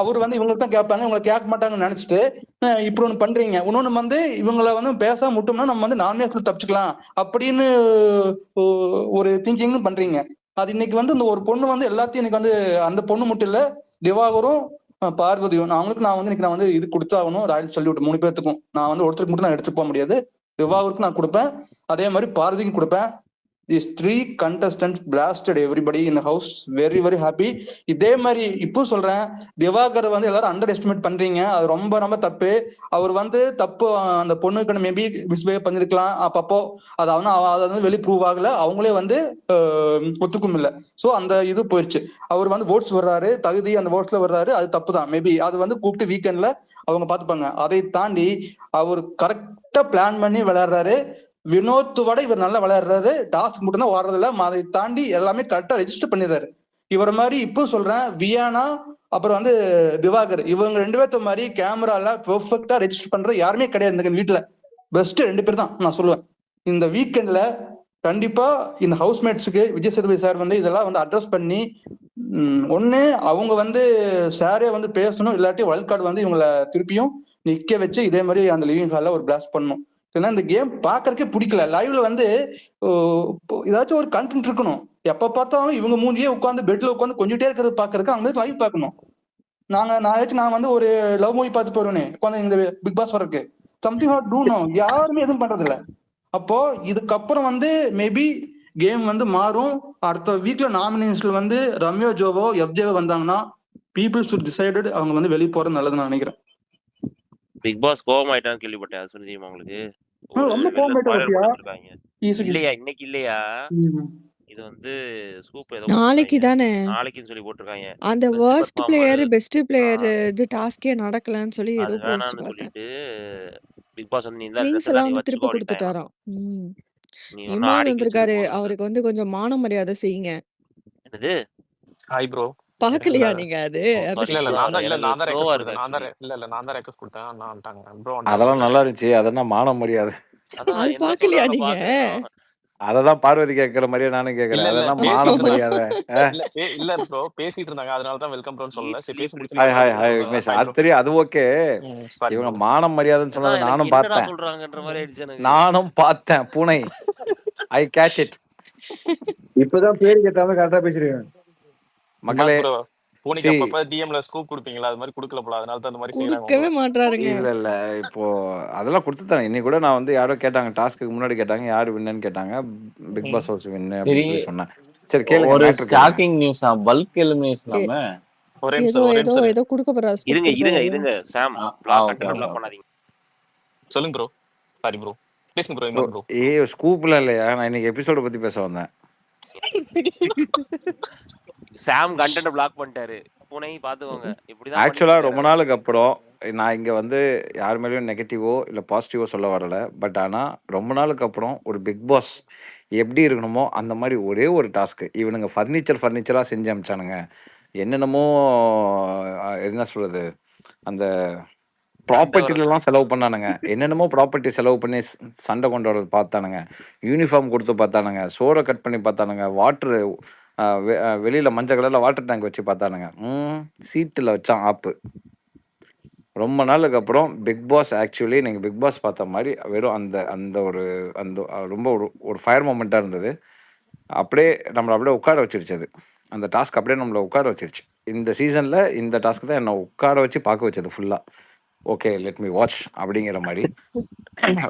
அவர் வந்து இவங்களுக்கு தான் கேட்பாங்க, இவங்களை கேட்க மாட்டாங்கன்னு நினைச்சிட்டு இப்படி ஒண்ணு பண்றீங்க. இன்னொன்னு வந்து இவங்களை வந்து பேசாம விட்டோம்னா நம்ம வந்து நாமினேஷன் தப்பிச்சுக்கலாம் அப்படின்னு ஒரு திங்கிங் பண்றீங்க. அது இன்னைக்கு வந்து இந்த ஒரு பொண்ணு வந்து எல்லாத்தையும் இன்னைக்கு வந்து அந்த பொண்ணு மட்டும் இல்ல, திவாகரும் பார்வதியும் நான் வந்து இன்னைக்கு நான் வந்து இது கொடுத்தாகணும். ராயல் சல்யூட் 3 பேர்த்துக்கும். நான் வந்து ஒருத்தருக்கு மட்டும் நான் எடுத்துட்டு போக முடியாது. திவாகருக்கு நான் கொடுப்பேன், அதே மாதிரி பார்வதிக்கு கொடுப்பேன். These 3 contestants blasted everybody in the house. Very very happy. இதே மாதிரி இப்போ சொல்றேன், திவாகர் வந்து எல்லாரும் அண்டர் எஸ்டிமேட் பண்றீங்க. அது ரொம்ப ரொம்ப தப்பு. அவர் வந்து தப்பு அந்த பொண்ணுக்கு மேபி மிஸ்பிஹேவ் பண்ணிருக்கலாம் அப்பப்போ. அது வந்து வெளியே ப்ரூவ் ஆகல. அவங்களே வந்து ஒத்துக்கும் இல்ல. சோ அந்த இது போயிடுச்சு. அவர் வந்து ஓட்ஸ் வர்றாரு, தகுதி அந்த ஓட்ஸ்ல வர்றாரு, அது தப்பு தான். மேபி அது வந்து கூப்பிட்டு வீக்கெண்ட்ல அவங்க பாத்துப்பாங்க. அதை தாண்டி அவர் கரெக்டா பிளான் பண்ணி விளையாடுறாரு. வினோத் விட இவர் நல்லா விளையாடுறாரு. டாஸ்க் மட்டும் தான் வர்றதில்ல. அதை தாண்டி எல்லாமே கரெக்டா ரெஜிஸ்டர் பண்ணிடுறாரு. இவர் மாதிரி இப்போ சொல்றேன், வியானா அப்புறம் வந்து திவாகர், இவங்க 2 பேர்த்த மாதிரி கேமரால பெர்ஃபெக்டா ரெஜிஸ்டர் பண்ற யாருமே கிடையாது இந்த வீட்டுல. பெஸ்ட் 2 பேர் தான் நான் சொல்லுவேன். இந்த வீக்கெண்ட்ல கண்டிப்பா இந்த ஹவுஸ்மேட்ஸுக்கு விஜய் சேதுபதி சார் வந்து இதெல்லாம் வந்து அட்ரஸ் பண்ணி ஒண்ணு அவங்க வந்து சாரே வந்து பேசணும், இல்லாட்டி வைல்ட் கார்டு வந்து இவங்களை திருப்பியும் நிக்க வச்சு இதே மாதிரி அந்த லிவிங் ஹால்ல ஒரு பிளாஸ்ட் பண்ணணும். ஏன்னா இந்த கேம் பாக்குறதுக்கே பிடிக்கல. லைவ்ல வந்து ஏதாச்சும் ஒரு கண்டென்ட் இருக்கணும். எப்ப பார்த்தாலும் இவங்க மூஞ்சியே உட்காந்து பெட்ல உட்காந்து கொஞ்சிட்டே இருக்கிறது பாக்குறதுக்கு அவங்க லைவ் பார்க்கணும். நான் வந்து ஒரு லவ் மூவி பார்த்து போறேனே உட்காந்து இந்த பிக் பாஸ் வரக்கு சம்திங் ஹாட் டூ நோ, யாருமே எதுவும் பண்றது இல்ல. அப்போ இதுக்கப்புறம் வந்து மேபி கேம் வந்து மாறும். அடுத்த வீக்ல நாமினேஷன்ல வந்து ரம்யோ ஜோவோ எஃப்ஜேவோ வந்தாங்கன்னா பீப்புள் ஷுட் டிசைடட் அவங்க வந்து வெளியே போறது நல்லதுன்னு நான் நினைக்கிறேன். பிக் பாஸ் கோவம் ஆயிட்டான்னு கேள்விப்பட்டேன். அது தெரியுமா உங்களுக்கு? ரொம்ப இல்லையா இன்னைக்கு இல்லையா? இது வந்து ஸ்கூப் ஏதோ நாளைக்கு தானே நாளைக்குன்னு சொல்லி போட்டிருக்காங்க. அந்த வர்ஸ்ட் பிளேயர் பெஸ்ட் பிளேயர் இது டாஸ்கே நடக்கலன்னு சொல்லி ஏதோ போஸ்ட் பார்த்தேன். சொல்லிட்டு பிக் பாஸ் வந்து ட்ரிங்க்ஸ் எல்லாம் வந்து திருப்பி கொடுத்துட்டாராம். இமான் வந்திருக்காரு, அவருக்கு வந்து கொஞ்சம் மான மரியாதை செய்யுங்க. என்னது? Hi bro. பாக்கலையா நீங்க? அது அதெல்லாம் நல்லா இருந்துச்சு. அதெல்லாம் மான மரியாதை. அது பாக்கலையா நீங்க? அததான் பார்வதி கேக்குற மாதிரியே நானும் கேக்குறேன். அதெல்லாம் மான மரியாதை. இல்ல ப்ரோ, பேசிட்டு இருந்தாங்க, அதனால தான் வெல்கம் ப்ரோன்னு சொல்லல. சரி பேசி முடிச்சு. ஹாய் ஹாய் ஹாய் விக்னேஷ், அது தெரியும், அது ஓகே. இவங்க மானம் மரியாதைன்னு சொன்னதை நானும் பார்த்தேன். நானும் பார்த்தேன். பூனை ஐ கேட்ச் இட். இப்பதான் பேரு கேட்டாம கரெக்டா பேசிருக்கேன் மக்களே. பூனைக்கு அப்பப்ப டிஎம்ல ஸ்கூப் கொடுப்பீங்களா? அது மாதிரி கொடுக்கல போல, அதனால தான் அந்த மாதிரி கொடுக்கவே மாட்டாருங்க. இல்ல இப்போ அதெல்லாம் கொடுத்துட்டாங்க. இன்னைக்கு கூட நான் வந்து யாரோ கேட்டாங்க, டாஸ்க்கு முன்னாடி கேட்டாங்க யாரு வின்னு கேட்டாங்க. பிக் பாஸ் ஹவுஸ் வின்னு அப்படின்னு சொல்லி சொன்னேன். சரி கேளுங்க. ஒரு ஷாக்கிங் நியூஸ், பல்க் எலிமினேஷன்லாமே ஏதோ கொடுக்க போறாரு. இருங்க சாம், பிளாக் பண்ணாதீங்க. சொல்லுங்க ப்ரோ. சாரி ப்ரோ, பேசுங்க ப்ரோ. என்ன ப்ரோ? ஸ்கூப்ல இல்லையா, நான் இன்னைக்கு எபிசோட பத்தி பேச வந்தேன். சாம் கண்டென்ட் பிளாக் பண்ணிட்டாரு. பூனை பாத்துக்கோங்க. இப்படிதான் ஆக்சுவலா ரொம்ப நாளுக்கு அப்புறம் நான் இங்க வந்து யார் மேலேயும் நெகட்டிவோ இல்ல பாசிட்டிவோ சொல்ல வரல. பட் ஆனா ரொம்ப நாளுக்கு அப்புறம் ஒரு பிக் பாஸ் எப்படி இருக்கணுமோ அந்த மாதிரி ஒரே ஒரு டாஸ்க் இவனுங்க ஃபர்னிச்சரா செஞ்சு அமிச்சானுங்க. என்னென்னமோ என்ன சொல்றது, அந்த ப்ராப்பர்ட்டிலாம் செலவு பண்ணானுங்க. என்னென்னமோ ப்ராப்பர்ட்டி செலவு பண்ணி சண்டை கொண்டு வரது பார்த்தானுங்க. யூனிஃபார்ம் கொடுத்து பார்த்தானுங்க. சோறை கட் பண்ணி பார்த்தானுங்க. வாட்டரு வெளியில மஞ்சள் கலர்ல வாட்டர் டேங்க் வச்சு பார்த்தானுங்க. சீட்டில் வச்சான் ஆப்பு. ரொம்ப நாளுக்கு அப்புறம் பிக் பாஸ் ஆக்சுவலி நீங்கள் பிக் பாஸ் பார்த்த மாதிரி வெறும் அந்த அந்த ஒரு அந்த ரொம்ப ஒரு ஃபயர் மூமெண்ட்டாக இருந்தது. அப்படியே நம்மளை அப்படியே உட்கார வச்சிருச்சு. அது அந்த டாஸ்க் அப்படியே நம்மளை உட்கார வச்சிருச்சு. இந்த சீசனில் இந்த டாஸ்க் தான் என்னை உட்கார வச்சு பார்க்க வச்சது ஃபுல்லாக. ஓகே லெட் மீ வாட்ச் அப்படிங்கிற மாதிரி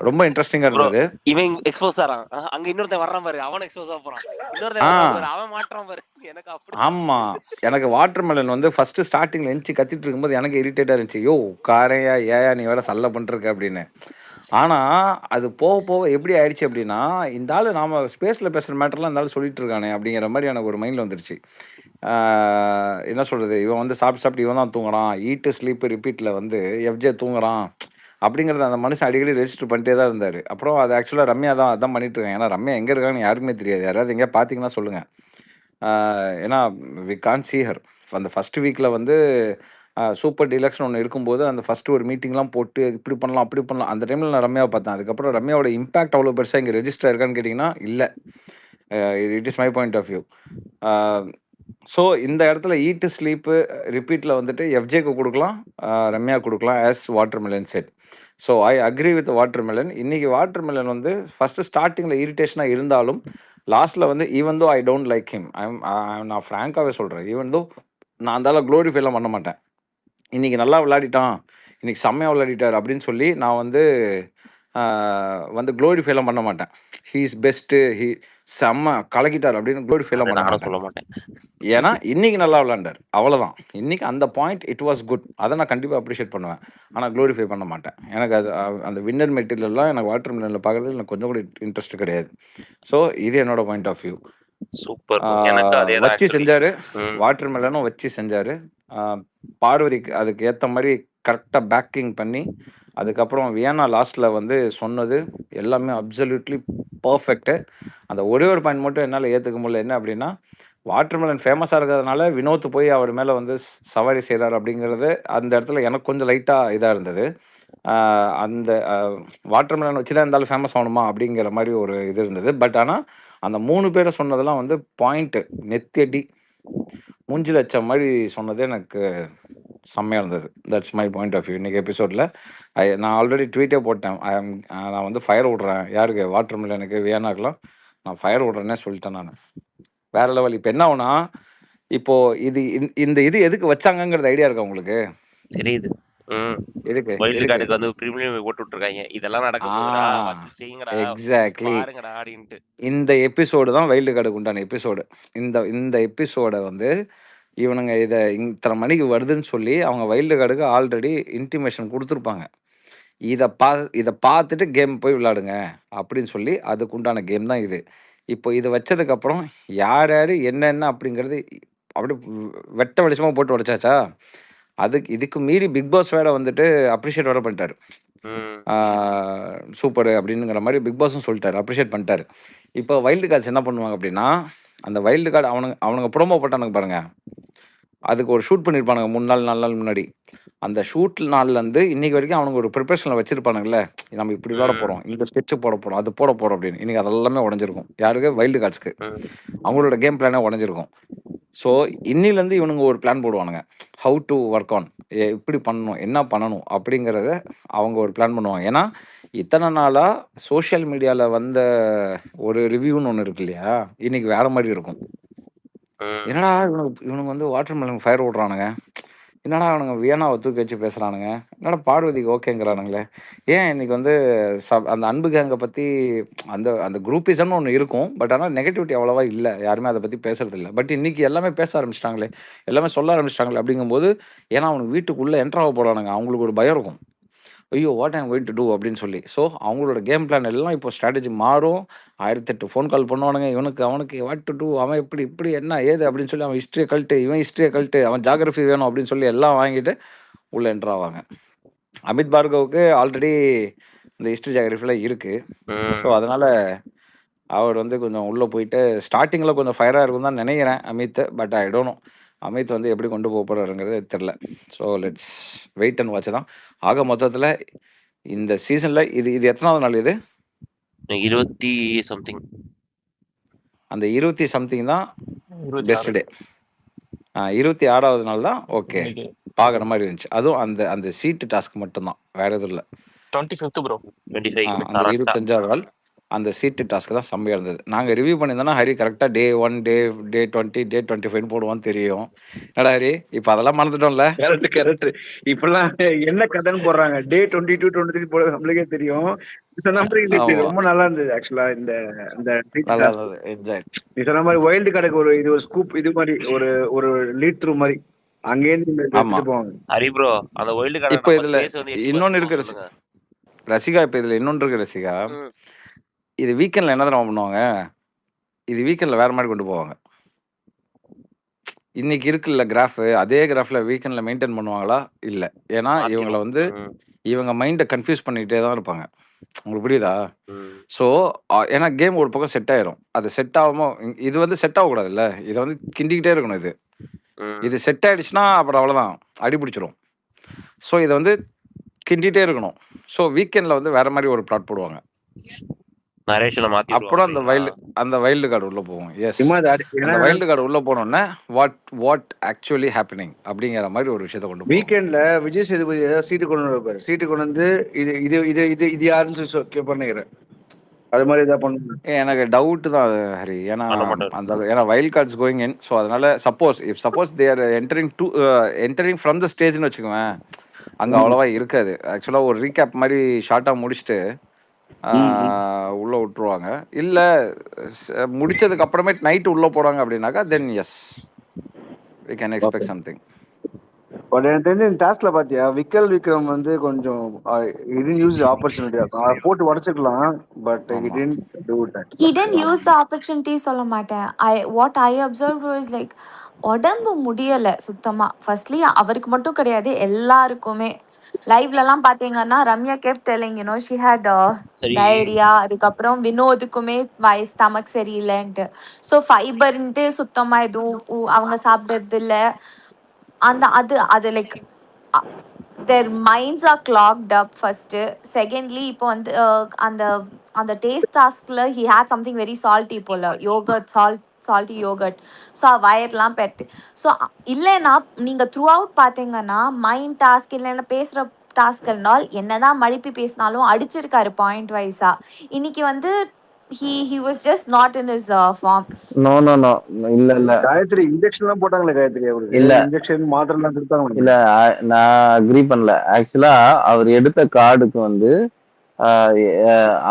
ரொம்ப இன்ட்ரெஸ்டிங்கா இருந்தது. இவன் எக்ஸ்போஸ் ஆறான், அங்க இன்னொருத்தன் வர்றான் பாரு, அவன் எக்ஸ்போஸ் ஆக போறான். இன்னொருத்தன் அவன் மாட்றான் பாரு. எனக்கு அப்படி ஆமா, எனக்கு வாட்டர் மெலன் வந்து ஃபர்ஸ்ட் ஸ்டார்டிங்ல எஞ்சி கத்திட்டு இருக்கும்போது எனக்கு இரிட்டேட்டா இருந்துச்சு. யோ காரையா ஏயா நீ வேற சல்ல பண்ணிருக்க அப்படின்னு. ஆனா அது போக போக எப்படி ஆயிடுச்சு அப்படின்னா, இந்த ஆளு நாம ஸ்பேஸ்ல பேசுற மேட்டர்லாம் இந்த ஆளு சொல்லிட்டு இருக்கானே அப்படிங்கிற மாதிரி எனக்கு ஒரு மைண்ட்ல வந்துருச்சு. என்ன சொல்றது, இவன் வந்து சாப்பிட்டு இவன் தான் தூங்குறான், ஈட்டு ஸ்லீப் ரிப்பீட்ல வந்து எஃப்ஜே தூங்குறான் அப்படிங்கிறத அந்த மனுஷன் அடிக்கடி ரெஜிஸ்டர் பண்ணிட்டே தான் இருந்தார். அப்புறம் அது ஆக்சுவலாக ரம்யா தான் அதான் பண்ணிட்டு இருக்காங்க. ஏன்னா ரம்யா எங்கே இருக்காங்கன்னு யாருக்குமே தெரியாது. யாராவது எங்கேயா பார்த்தீங்கன்னா சொல்லுங்கள். ஏன்னா வி கான் சீ ஹர். அந்த ஃபர்ஸ்ட் வீக்கில் வந்து சூப்பர் டீலக்ஸ்னு ஒன்று இருக்கும்போது அந்த ஃபஸ்ட்டு ஒரு மீட்டிங்லாம் போட்டு இப்படி பண்ணலாம் அப்படி பண்ணலாம், அந்த டைமில் நான் ரம்யாவை பார்த்தேன். அதுக்கப்புறம் ரம்யாவோட இம்பாக்ட் அவ்வளோ பெருசாக இங்கே ரெஜிஸ்டர் இருக்கான்னு கேட்டிங்கன்னா இல்லை. It is my point of view. So இந்த இடத்துல ஈட்டு ஸ்லீப்பு ரிப்பீட்டில் வந்துட்டு எஃப்ஜேக்கு கொடுக்கலாம், ரம்யா கொடுக்கலாம் as water melon set. So I agree with water melon. இன்னைக்கு வாட்டர் மெலன் வந்து ஃபஸ்ட்டு ஸ்டார்டிங்கில் இரிட்டேஷனாக இருந்தாலும் லாஸ்ட்டில் வந்து even though I don't like him, நான் ஃப்ராங்காகவே சொல்கிறேன், ஈவன் தோ நான் அந்தால க்ளோரிஃபைலாம் பண்ண மாட்டேன். இன்னைக்கு நல்லா விளையாடிட்டான், இன்னைக்கு செம்மையாக விளையாடிட்டார் அப்படின்னு சொல்லி நான் வந்து க்ளோரிஃபைலாம் பண்ண மாட்டேன். ஹீ இஸ் பெஸ்ட்டு, ஹீ செம்ம கலக்கிட்டார் அப்படின்னு க்ளோரிஃபைலாம் அதை பண்ண நானும் மாட்டேன். சொல்ல மாட்டேன். ஏன்னா இன்னைக்கு நல்லா விளையாண்டார், அவ்வளோதான். இன்னைக்கு அந்த பாயிண்ட் இட் வாஸ் குட், அதை நான் கண்டிப்பாக அப்ரிஷியேட் பண்ணுவேன். ஆனால் க்ளோரிஃபை பண்ண மாட்டேன். எனக்கு அது அந்த வின்னர் மெட்டீரியல்லாம் எனக்கு வாட்டர் மிலனில் பார்க்குறது எனக்கு கொஞ்சம் கூட இன்ட்ரெஸ்ட் கிடையாது. ஸோ இது என்னோட பாயிண்ட் ஆஃப் வியூ. சூப்பர். எனக்கு அதே தான் வச்சு actually. செஞ்சாரு, ம். வாட்டர் மெலனும் வச்சு செஞ்சாரு. பார்வதிக்கு அதுக்கு ஏற்ற மாதிரி கரெக்டாக பேக்கிங் பண்ணி, அதுக்கப்புறம் வியன்னா லாஸ்ட்டில் வந்து சொன்னது எல்லாமே அப்சல்யூட்லி பர்ஃபெக்ட்டு. அந்த ஒரே ஒரு பாயிண்ட் மட்டும் என்னால் ஏற்றுக்க முடியல. என்ன அப்படின்னா, வாட்டர் மெலன் ஃபேமஸாக இருக்கிறதுனால வினோத் போய் அவர் மேலே வந்து சவாரி செய்கிறார் அப்படிங்கிறது அந்த இடத்துல எனக்கு கொஞ்சம் லைட்டாக இதாக இருந்தது. அந்த வாட்டர் மெலன் வச்சு தான் இருந்தாலும் ஃபேமஸ் ஆகணுமா அப்படிங்கிற மாதிரி ஒரு இது இருந்தது. பட் ஆனால் அந்த 3 பேரை சொன்னதெல்லாம் வந்து பாயிண்ட்டு நெத்தியடி மூஞ்சில் வச்ச மாதிரி சொன்னது எனக்கு செம்மையாக இருந்தது. That's my point of view இன்னைக்கு எபிசோடில். நான் ஆல்ரெடி ட்வீட்டே போட்டேன். நான் வந்து ஃபயர் விட்றேன், யாருக்கு வாட்டர் மெலனுக்கு வியன்னாக்கெலாம் நான் ஃபயர் விட்றேன்னே சொல்லிட்டேன் நான். வேற லெவல். இப்போ என்ன ஆகுனா, இப்போ இந்த இது எதுக்கு வச்சாங்கங்கிறது ஐடியா இருக்கா உங்களுக்கு? தெரியுது. எதுக்கு வைல்டு எதுக்கு கார்டுக்கு வந்து பிரீமியம் போட்டு விட்டுருக்காங்க. இதெல்லாம் நடக்க போகுதுடா, வச்சு செய்யுங்கடா, எக்ஸாக்ட்லி பாருங்கடா அப்படின்ட்டு. இந்த எபிசோடு தான் வைல்டு கார்டுக்கு உண்டான எபிசோடு. இந்த எபிசோடை வந்து இவனுங்க இதை இத்தனை மணிக்கு வருதுன்னு சொல்லி அவங்க வைல்டு கார்டுக்கு ஆல்ரெடி இன்டிமேஷன் கொடுத்துருப்பாங்க. இதை பார்த்துட்டு கேம் போய் விளையாடுங்க அப்படின்னு சொல்லி அதுக்கு உண்டான கேம் தான் இது. இப்போ இது வச்சதுக்கப்புறம் யார் யார் என்னென்ன அப்படிங்கிறது அப்படியே வெட்ட வெளிச்சமாக போட்டு உடைச்சாச்சா. இதுக்கு மீறி பிக் பாஸ் வேற வந்துட்டு அப்ரிஷியேட் வேற பண்ணிட்டாரு. சூப்பர் அப்படிங்கிற மாதிரி பிக் பாஸும் சொல்லிட்டாரு, அப்ரிஷியேட் பண்ணிட்டாரு. இப்போ வைல்டு கார்ட்ஸ் என்ன பண்ணுவாங்க அப்படின்னா, அந்த வைல்டு கார்டு அவனுங்க ப்ரோமோ போட்டானுங்க பாருங்க, அதுக்கு ஒரு ஷூட் பண்ணியிருப்பானுங்க 3 நாள் 4 நாள் முன்னாடி. அந்த ஷூட் நாள்லேருந்து இன்னைக்கு வரைக்கும் அவனுங்க ஒரு ப்ரிப்பரேஷனில் வச்சிருப்பானுங்களே, நம்ம இப்படி விளாட போகிறோம், இந்த ஸ்கெட்சு போட போகிறோம், அது போட போகிறோம் அப்படின்னு. இன்னைக்கு அதெல்லாமே உடஞ்சிருக்கும். யாருக்கு? வைல்டு கார்ட்ஸ்க்கு. அவங்களோட கேம் பிளானே உடஞ்சிருக்கும். ஸோ இன்னிலேருந்து இவனுங்க ஒரு பிளான் போடுவானுங்க, ஹவு டு ஒர்க் ஆன், எப்படி பண்ணணும், என்ன பண்ணணும் அப்படிங்கிறத அவங்க ஒரு பிளான் பண்ணுவாங்க. ஏன்னா இத்தனை நாளாக சோஷியல் மீடியாவில் வந்த ஒரு ரிவ்யூன்னு ஒன்று இருக்கு இல்லையா, இன்னைக்கு வேற மாதிரி இருக்கும். என்னடா இவனுங்க வந்து வாட்டர் மெலன் ஃபயர் விட்றானுங்க, என்னடா அவனுங்க வியனாவை தூக்கி வச்சு பேசுகிறானுங்க, என்னடா பார்வதிக்கு ஓகேங்கிறானுங்களே, ஏன் இன்னைக்கு வந்து அந்த அன்பு கேங்கை பற்றி அந்த அந்த குரூப்பிசம்னு ஒன்று இருக்கும். பட் ஆனால் நெகட்டிவிட்டி அவ்வளோவா இல்லை, யாருமே அதை பற்றி பேசுறது இல்லை. பட் இன்னைக்கு எல்லாமே பேச ஆரம்பிச்சிட்டாங்களே, எல்லாமே சொல்ல ஆரம்பிச்சிட்டாங்களே அப்படிங்கும்போது, ஏன்னா அவனுக்கு வீட்டுக்குள்ளே என்ட்ராக போகிறானுங்க, அவங்களுக்கு ஒரு பயம் இருக்கும், ஐயோ what I'm going to do அப்படின்னு சொல்லி. ஸோ அவங்களோட கேம் பிளான் எல்லாம் இப்போ ஸ்ட்ராட்டஜி மாறும். 1008 ஃபோன் கால் பண்ணுவானுங்க, இவனுக்கு அவனுக்கு வாட் டு டூ, அவன் இப்படி என்ன ஏது அப்படின்னு சொல்லி, அவன் ஹிஸ்ட்ரியை கழட்டு, இவன் ஹிஸ்ட்ரியை கழட்டு, அவன் ஜாகிரஃபி வேணும் அப்படின்னு சொல்லி எல்லாம் வாங்கிட்டு உள்ளே என்ட்ரு ஆவாங்க. அமித் பார்கவுக்கு ஆல்ரெடி இந்த ஹிஸ்ட்ரி ஜாகிரஃபிலாம் இருக்குது. ஸோ அதனால் அவர் வந்து கொஞ்சம் உள்ளே போயிட்டு ஸ்டார்டிங்கில் கொஞ்சம் ஃபயராக இருக்கும் தான் நினைக்கிறேன் Amit. But I don't know Amit வந்து எப்படி கொண்டு போக போகிறாருங்கிறது தெரில. So let's wait and watch தான். ஆக மொத்தத்தில் இந்த சீசனில் இது எத்தனாவது நாள்? இது 20 something. அந்த 20 something தான் பெஸ்ட் டே. 26வது நாள் தான் ஓகே பார்க்குற மாதிரி இருந்துச்சு. அதுவும் அந்த சீட்டு டாஸ்க் மட்டும்தான், வேற எதுவும் இல்லை. 25th bro. 25 அந்த 25வது நாள் அந்த சீட்டு டாஸ்க் தான் செம்மையாக இருந்தது. நாங்கள் ரிவ்யூ பண்ணியிருந்தோன்னா ஹரி கரெக்டாக டே 1 டே 20 டே 25 போடுவான்னு தெரியும். என்னடா ஹரி இப்போ அதெல்லாம் மறந்துட்டோம்ல? கரெக்ட். இப்பெல்லாம் என்ன கதைன்னு போடுறாங்க, டே 22 23 போட நம்மளுக்கே தெரியும். ரொம்ப நல்லா இருந்தது ஆக்சுவலா. இந்த நல்லா இருந்தது, என்ஜாய். நீ சொன்ன மாதிரி வைல்டு கார்டுக்கு இது ஒரு ஸ்கூப், இது மாதிரி ஒரு லீட் த்ரூ மாதிரி அங்கேருந்து போவாங்க. ஹரி ப்ரோ, அந்த வைல்டு கார்டு இப்போ இதுல இன்னொன்னு இருக்கு ரசிகா, இப்போ இதுல இன்னொன்று இருக்கு ரசிகா. இது வீக்கெண்ட்ல என்ன தடவை பண்ணுவாங்க, இது வீக்கெண்ட்ல வேற மாதிரி கொண்டு போவாங்க. இன்னைக்கு இருக்குல்ல கிராஃப், அதே கிராஃப்ல வீக்கெண்ட்ல மெயின்டைன் பண்ணுவாங்களா? இல்லை. ஏன்னா இவங்களை வந்து இவங்க மைண்டை கன்ஃபியூஸ் பண்ணிக்கிட்டே தான் இருப்பாங்க. உங்களுக்கு புரியுதா? ஸோ ஏன்னா கேம் ஒரு பக்கம் செட் ஆயிரும், அது செட் ஆகாம இது வந்து செட் ஆகக்கூடாதுல்ல, இதை வந்து கிண்டிக்கிட்டே இருக்கணும். இது செட் ஆயிடுச்சுன்னா அப்புறம் அவ்வளோதான், அடி பிடிச்சிரும். ஸோ இதை வந்து கிண்டிகிட்டே இருக்கணும். ஸோ வீக்கெண்டில் வந்து வேற மாதிரி ஒரு பிளாட் போடுவாங்க. நரேஷனை மாத்தி அப்புறம் விடுவாங்க. அந்த வைல்டு கார்டு உள்ள போகும். எஸ், சும்மா அது ஏன்னா அந்த வைல்டு கார்டு உள்ள போனோன்னே வாட் ஆக்சுவலி ஹேப்பனிங் அப்படிங்கிற மாதிரி ஒரு விஷயத்த கொண்டு போகும். வீக்கெண்ட்ல விஜய் சேதுபதி ஏதாவது சீட்டு கொண்டு வருவாரு. சீட்டு கொண்டு வந்து இது இது இது இது இது யாருன்னு சொல்லி பண்ணிக்கிறேன். அது மாதிரி ஏதாவது பண்ணுங்க. எனக்கு டவுட் தான் அது ஹரி. ஏன்னா பண்ண மாட்டாரு. ஏன்னா wild cards going in. So அதனால suppose they are entering from the ஸ்டேஜ்னு வச்சுக்குவேன், அங்கே அவ்வளோவா இருக்காது. ஆக்சுவலாக ஒரு ரீகேப் மாதிரி ஷார்ட்டாக முடிச்சுட்டு உள்ள விட்டுருவாங்க. இல்லை முடிச்சதுக்கு அப்புறமேட்டு நைட்டு உள்ள போறாங்க அப்படின்னாக்கா then as we can expect something. But எனக்கு தெரிஞ்சு இந்த டாஸ்க்ல பாத்தியா விக்ரம் வந்து கொஞ்சம் யூஸ் ஆப்பர்ச்சுனிட்டி இருக்கும். போட்டு உடச்சிக்கலாம். பட் ஆமா. he didn't use the opportunity சொல்ல மாட்டேன். what I observed was like உடம்பு முடியல சுத்தமா. ஃபர்ஸ்ட்லி அவருக்கு மட்டும் கிடையாது, எல்லாருக்குமே. லைவ்லலாம் பாத்தீங்கன்னா Ramya kept telling she had சரி. டயரியா. அதுக்கப்புறம் வினோதுக்குமே ஸ்டமக் சரியில்லைன்ட்டு. ஸோ ஃபைபர்ன்ட்டு சுத்தமா எதுவும் அவங்க சாப்பிடுறது இல்ல. அது like their minds are clogged up first. Secondly, இப்போ வந்து அந்த டேஸ்ட் டாஸ்க்ல he had something very salty போல, yogurt, salty yogurt. ஸோ வயர்லாம் பெட்டு. ஸோ இல்லைன்னா நீங்க த்ரூ அவுட் பார்த்தீங்கன்னா மைண்ட் டாஸ்க் இல்லைன்னா பேசுற டாஸ்க் இருந்தால் என்னதான் மழுப்பி பேசினாலும் அடிச்சிருக்காரு பாயிண்ட் வைஸா. இன்னைக்கு வந்து he was just not in his form. No இல்ல காயத்ரி இன்ஜெக்ஷன்லாம் போட்டாங்களே காயத்ரி அவருக்கு. இல்ல. இன்ஜெக்ஷன் மாத்திரைலாம் கொடுத்தாங்க. இல்ல நான் அக்ரி பண்ணல. ஆக்சுவலா அவர் எடுத்த கார்டுக்கு வந்து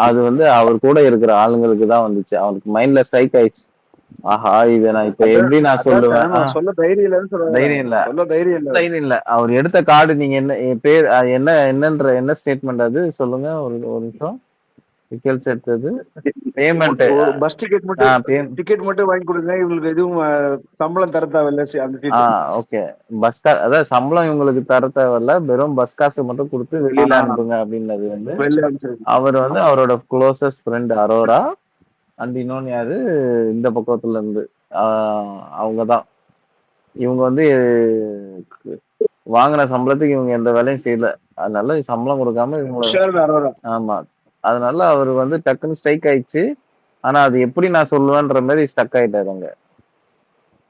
அது வந்து அவர் கூட இருக்கிற ஆளுங்களுக்கு தான் வந்துச்சு. அவனுக்கு மைண்ட்ல ஸ்ட்ரைக் ஆயிடுச்சு. ஆஹா, இதை நான் இப்ப எப்படி நான் சொல்லுவேன்? சொல்ல தைரியம் இல்லைன்னு சொல்ல தைரியம் இல்ல, சொல்ல தைரியம் இல்ல. தைரியம் இல்ல. அவர் எடுத்த கார்டு நீங்க என்ன பேர் என்ன ஸ்டேட்மெண்ட் அது சொல்லுங்க. ஒரு நிமிஷம். விக்கல்ஸ் எடுத்தது பேமெண்ட். பஸ் டிக்கெட் மட்டும் வாங்கி கொடுங்க, இவங்களுக்கு எதுவும் சம்பளம் தர தேவையில்ல. ஓகே, பஸ் காசு, அதாவது சம்பளம் இவங்களுக்கு தர தேவையில்ல, வெறும் பஸ் காசு மட்டும் கொடுத்து வெளியில அனுப்புங்க அப்படின்னது வந்து அவர் வந்து அவரோட க்ளோசஸ்ட் ஃப்ரெண்ட் அரோரா அண்ட் இன்னொன்னு யாரு இந்த பக்கத்துல இருந்து அவங்கதான். இவங்க வந்து வாங்கின சம்பளத்துக்கு இவங்க எந்த வேலையும் செய்யல. அதனால சம்பளம் கொடுக்காம இவங்க. ஆமா, அதனால அவர் வந்து டக்குன்னு ஸ்ட்ரைக் ஆயிடுச்சு. ஆனா அது எப்படி நான் சொல்லுவேன்ற மாதிரி ஸ்டக் ஆயிட்டாருங்க.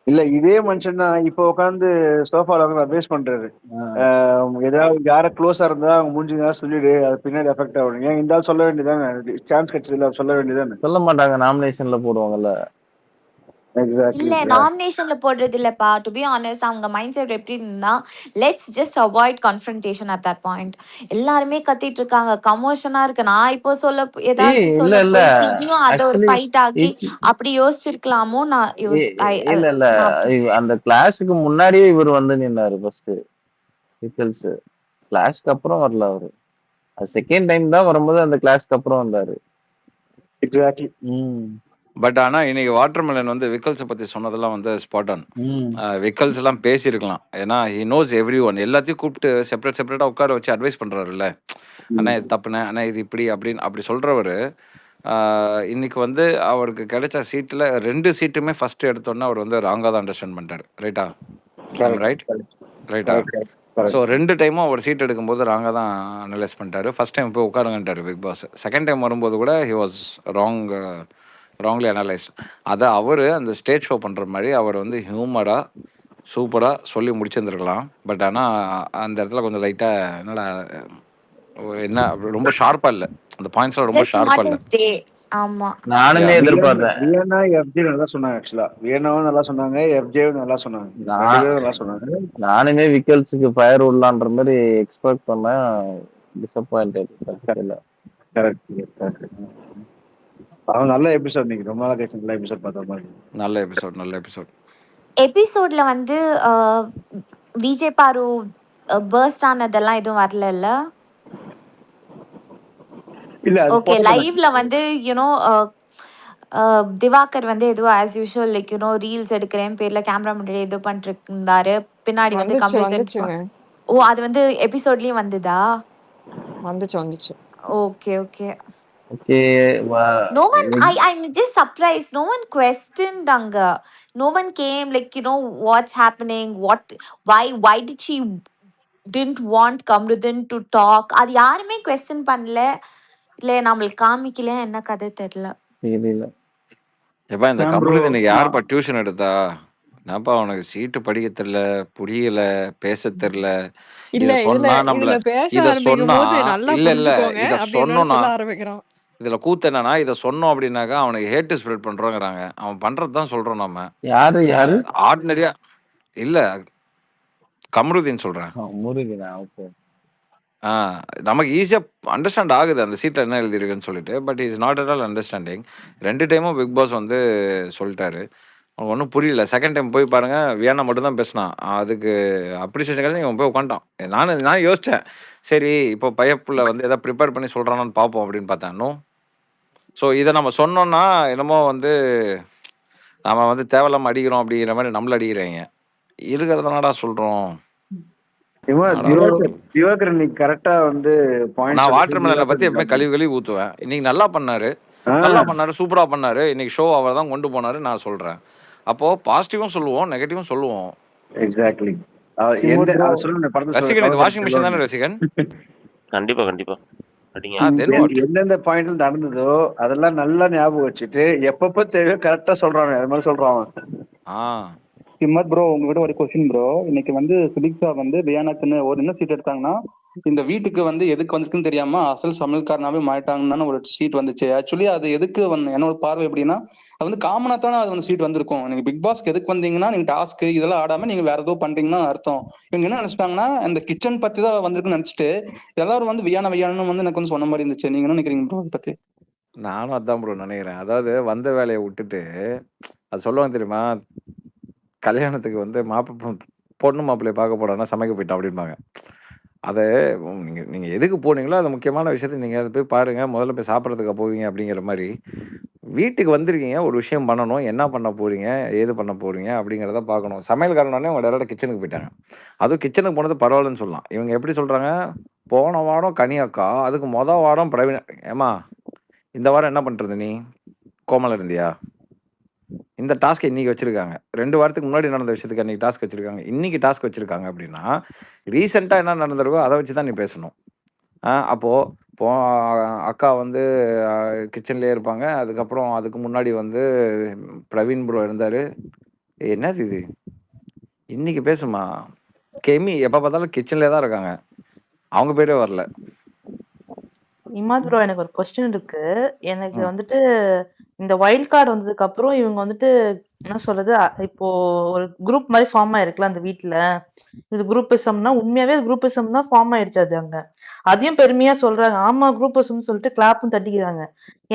இல்ல இதே மனுஷன் தான் இப்ப உட்காந்து சோஃபால உட்காந்து அட்வைஸ் பண்றாரு. ஏதாவது யார க்ளோஸா இருந்தா அவங்க முடிஞ்சுங்க சொல்லிடு, அது பின்னாடி எஃபெக்ட் ஆகும். ஏன் இந்த சொல்ல வேண்டியதானே, சான்ஸ் கிடைச்சதுல சொல்ல வேண்டியதானே. சொல்ல மாட்டாங்க, நாமினேஷன்ல போடுவாங்கல்ல. இல்ல நாமினேஷன்ல போடுறது இல்லப்பா. டு பி ஆனஸ்ட் அவங்க மைண்ட் செட் எப்படி இருந்தா let's just avoid confrontation at that point. எல்லாருமே கத்திட்டு இருக்காங்க, கமோஷனா இருக்கு. நான் இப்போ சொல்ல ஏதாச்சும் சொல்ல போய் அத ஒரு ஃபைட் ஆக்கி அப்படி யோசிச்சிருக்கலாமோ. நான் இல்ல அந்த கிளாஷுக்கு முன்னாடியே இவர் வந்து நின்னாரு ஃபர்ஸ்ட். விக்கல்ஸ் கிளாஷ்க்கு அப்புறம் வரல அவரு. செகண்ட் டைம் தான் வரும்போது அந்த கிளாஷ்க்கு அப்புறம் வந்தாரு. எக்ஸாக்ட்லி. பட் ஆனா இன்னைக்கு வாட்டர்மெலன் வந்து விக்கல்ஸை பத்தி சொன்னதெல்லாம் வந்து ஸ்பாட் ஆன். விக்கல்ஸ் எல்லாம் பேசியிருக்கலாம். ஏன்னா ஹி நோஸ் எவ்ரி ஒன். எல்லாத்தையும் கூப்பிட்டு செப்பரேட்டா உட்கார வச்சு அட்வைஸ் பண்றாருல்ல. அண்ணா இது தப்புண்ணே, அண்ணா இது இப்படி அப்படின்னு அப்படி சொல்றவரு இன்னைக்கு வந்து அவருக்கு கிடைச்ச சீட்ல 2 சீட்டுமே ஃபர்ஸ்ட் எடுத்தோன்னா அவர் வந்து ராங்கா தான் அண்டர்ஸ்டாண்ட் பண்ணிட்டாரு. ரைட்டா? ரைட்டா? ஸோ 2 டைமும் அவர் சீட் எடுக்கும்போது ராங்கா தான் அனலைஸ் பண்ணிட்டாரு. ஃபர்ஸ்ட் டைம் போய் உட்காருங்கன்ட்டாரு பிக் பாஸ். செகண்ட் டைம் வரும்போது கூட ஹி வாஸ் ராங்லி அனலைஸ். அதை அவர் அந்த ஸ்டேஜ் ஷோ பண்ணுற மாதிரி அவர் வந்து ஹியூமராக சூப்பராக சொல்லி முடிச்சிருந்துருக்கலாம். பட் ஆனால் அந்த இடத்துல கொஞ்சம் லைட்டாக என்ன ரொம்ப ஷார்ப்பாக இல்லை, அந்த பாயிண்ட்ஸ்லாம் ரொம்ப ஷார்ப்பாக இல்லை. ஆமா, நானுமே எதிர்பார்த்தேன். வியன்னா எஃப்ஜே நல்லா சொன்னாங்க. ஆக்சுவலா வியன்னாவும் நல்லா சொன்னாங்க, எஃப்ஜேவும் நல்லா சொன்னாங்க. நானுமே விக்கல்ஸுக்கு ஃபயர் விடலான்ற மாதிரி எக்ஸ்பெக்ட் பண்ணேன். டிசப்பாயிண்டட். கரெக்ட். அவன் நல்ல எபிசோட். நீங்க ரொம்ப நாளா கேட்க நல்ல எபிசோட் பார்த்த மாதிரி. நல்ல எபிசோட்ல வந்து விஜய் பாரு பர்ஸ்ட் ஆனதெல்லாம் எதுவும் வரல. இல்ல ஓகே, லைவ்ல வந்து திவாகர் வந்து ஏதோ ஆஸ் யூஷுவல் லைக் ரீல்ஸ் எடுக்கிறேன் பேர்ல கேமரா முன்னாடி ஏதோ பண்ணிட்டு இருந்தாரு. பின்னாடி வந்து கம்ப்ளீட். ஓ, அது வந்து எபிசோட்லயும் வந்துதா? வந்துச்சு. Okay. Okay, no one, I'm just surprised. No one questioned Anga. No one came like what's happening. Why did she didn't want Kamrudin to talk? அது யாருமே question பண்ணல. இல்ல நம்மளுக்கு காமிக்கல, என்ன கதை தெரியல. தெரியல. எப்பா இந்த ஏன் ப்ரோ கமருதீன் இன்னைக்கு யாருப்பா டியூஷன் எடுத்தா? என்னப்பா உனக்கு சீட்டு படிக்க தெரியல, புரியல, பேச தெரியல. இல்ல இத இதுல சொன்னா நம்மள இதுல பேச இத ஆரம்பிக்கும் சொன்னா போது நல்லா இல்ல புரிஞ்சுக்கோங்க இத அப்படின்னு சொன்னோம்னா சொல்ல ஆரம்பிக்கிறான். இதுல கூத்து என்னன்னா, இத சொன்னோம் அப்படின்னாக்கா அவனுக்கு ஹேட் ஸ்ப்ரெட் பண்றோங்கிறாங்க. அவன் பண்றது தான் சொல்றோம் நம்ம. யாரு ஆர்டினரியா இல்ல கமருதீன் சொல்றேன். முருகனா? ஓகே. ஆ நமக்கு ஈஸியா அண்டர்ஸ்டாண்ட் ஆகுது அந்த சீட்ல என்ன எழுதியிருக்குன்னு சொல்லிட்டு. But is not at all understanding. 2 டைமும் பிக் பாஸ் வந்து சொல்லிட்டாரு. அவனுக்கு ஒண்ணும் புரியல. செகண்ட் டைம் போய் பாருங்க, வியானா மட்டும் தான் பேசினான். அதுக்கு அப்ரிசியேஷன் கிடையாது. இவன் போய் உட்காந்துட்டான். நான் யோசிச்சேன். சரி இப்போ பையப்புள்ள வந்து ஏதாவது ப்ரிப்பேர் பண்ணி சொல்றானான்னு பார்ப்போம் அப்படின்னு பார்த்தேன். நோ. ஸோ இத நம்ம சொன்னோம்னா என்னமோ வந்து நாம வந்து தேவையில்லாம அடிக்கிறோம் அப்படிங்கிற மாரி நம்மள அடிக்கிறாய்ங்க. இருக்கிறத தானடா சொல்றோம். என்னடா திவாகர் நீ கரெக்டா வந்து நான் வாட்டர் மெலனை பத்தி எப்பவுமே கழுவி ஊத்துவேன். இன்னைக்கு நல்லா பண்ணாரு. சூப்பரா பண்ணாரு. இன்னைக்கு ஷோ அவர் தான் கொண்டு போனாரு நான் சொல்றேன். அப்போ பாசிட்டிவும் சொல்லுவோம், நெகட்டிவும் சொல்லுவோம். எக்ஸாக்ட்லி. ரசிகன் இது வாஷிங் மிஷின் தானே ரசிகன்? கண்டிப்பா கண்டிப்பா அடிங்க. எந்தெந்த பாயிண்ட்ல நடந்ததோ அதெல்லாம் நல்லா ஞாபகம் வச்சுட்டு எப்பப்ப தேவையோ கரெக்டா சொல்றாங்க. அது மாதிரி சொல்றான். ஹிம்மத் ப்ரோ, உங்ககிட்ட ஒரு கொஸ்டின் ப்ரோ. இன்னைக்கு வந்து சுதீக்ஷா வந்து வியானாக்குன்னு ஒரு என்ன சீட் எடுத்தாங்கன்னா, இந்த வீட்டுக்கு வந்து எதுக்கு வந்துருக்குன்னு தெரியாம அசல் சமையல்காரனாவே மாட்டாங்கன்னு ஒரு சீட் வந்துச்சு. ஆக்சுவலி அது எதுக்கு என்னோட பார்வை எப்படின்னா, அது வந்து காமனா தானே அது வந்து சீட் வந்திருக்கும். நீங்க பிக் பாஸ்க்கு எதுக்கு வந்தீங்கன்னா, நீங்க டாஸ்க் இதெல்லாம் ஆடாம நீங்க வேற ஏதோ பண்றீங்கன்னா அர்த்தம். இவங்க என்ன நினைச்சிட்டாங்கன்னா, இந்த கிச்சன் பத்தி தான் வந்திருக்குன்னு நினைச்சிட்டு எல்லாரும் வந்து வியானு வந்து எனக்கு வந்து சொன்ன மாதிரி இருந்துச்சு. நீங்க என்ன நினைக்கிறீங்க ப்ரோ அதை பத்தி? நானும் அதான் ப்ரோ நினைக்கிறேன். அதாவது வந்த வேலையை விட்டுட்டு அது சொல்லுவாங்க தெரியுமா, கல்யாணத்துக்கு வந்து பொண்ணு மாப்பிள்ளையை பார்க்க போறான்னா சமைக்க போயிட்டான் அப்படிம்பாங்க. அதை நீங்க எதுக்கு போனீங்களோ அது முக்கியமான விஷயத்த நீங்க அதை போய் பாருங்க. முதல்ல போய் சாப்பிட்றதுக்கு போவீங்க அப்படிங்கிற மாதிரி வீட்டுக்கு வந்திருக்கீங்க, ஒரு விஷயம் பண்ணணும். என்ன பண்ண போறீங்க, ஏது பண்ண போறீங்க அப்படிங்கிறத பார்க்கணும். சமையல்காரனே அவங்க டேரக்டா கிச்சனுக்கு போயிட்டாங்க. அதுவும் கிச்சனுக்கு போனது பரவாயில்லன்னு சொல்லலாம். இவங்க எப்படி சொல்றாங்க, போன வாரம் கனி அக்கா, அதுக்கு வாரம் பிரவீன். ஏமா இந்த வாரம் என்ன பண்றது, நீ கோமல இருந்தியா? இந்த டாஸ்க் இன்னைக்கு வச்சிருக்காங்க. 2 வாரத்துக்கு முன்னாடி நடந்த விஷயத்துக்கு அன்னைக்கு டாஸ்க் வச்சிருக்காங்க. இன்னைக்கு டாஸ்க் வச்சிருக்காங்க அப்படின்னா ரீசெண்டா என்ன நடந்திருக்கோ அதை வச்சு தான் நீ பேசணும். அப்போ அக்கா வந்து கிச்சன்லயே இருப்பாங்க. அதுக்கப்புறம் அதுக்கு முன்னாடி வந்து பிரவீன் ப்ரோ இருந்தாரு. என்னது இது இன்னைக்கு பேசுமா? கெமி எப்ப பார்த்தாலும் கிச்சன்லயே தான் இருக்காங்க. அவங்க பேரே வரல. இமாத் ப்ரோ, எனக்கு ஒரு கொஸ்டின் இருக்கு. எனக்கு வந்துட்டு இந்த வைல்ட் கார்டு வந்ததுக்கு அப்புறம் இவங்க வந்துட்டு என்ன சொல்றது, இப்போ ஒரு குரூப் மாதிரி ஃபார்ம் ஆயிருக்குல்ல அந்த வீட்ல. இது குரூப்பிசம்னா உண்மையாவே குரூப்பிசம் தான் ஃபார்ம் ஆயிடுச்சு அது அங்க. அதையும் பெருமையா சொல்றாங்க. ஆமா குரூப்பிசம்னு சொல்லிட்டு கிளாப்பும் தட்டிக்கிறாங்க.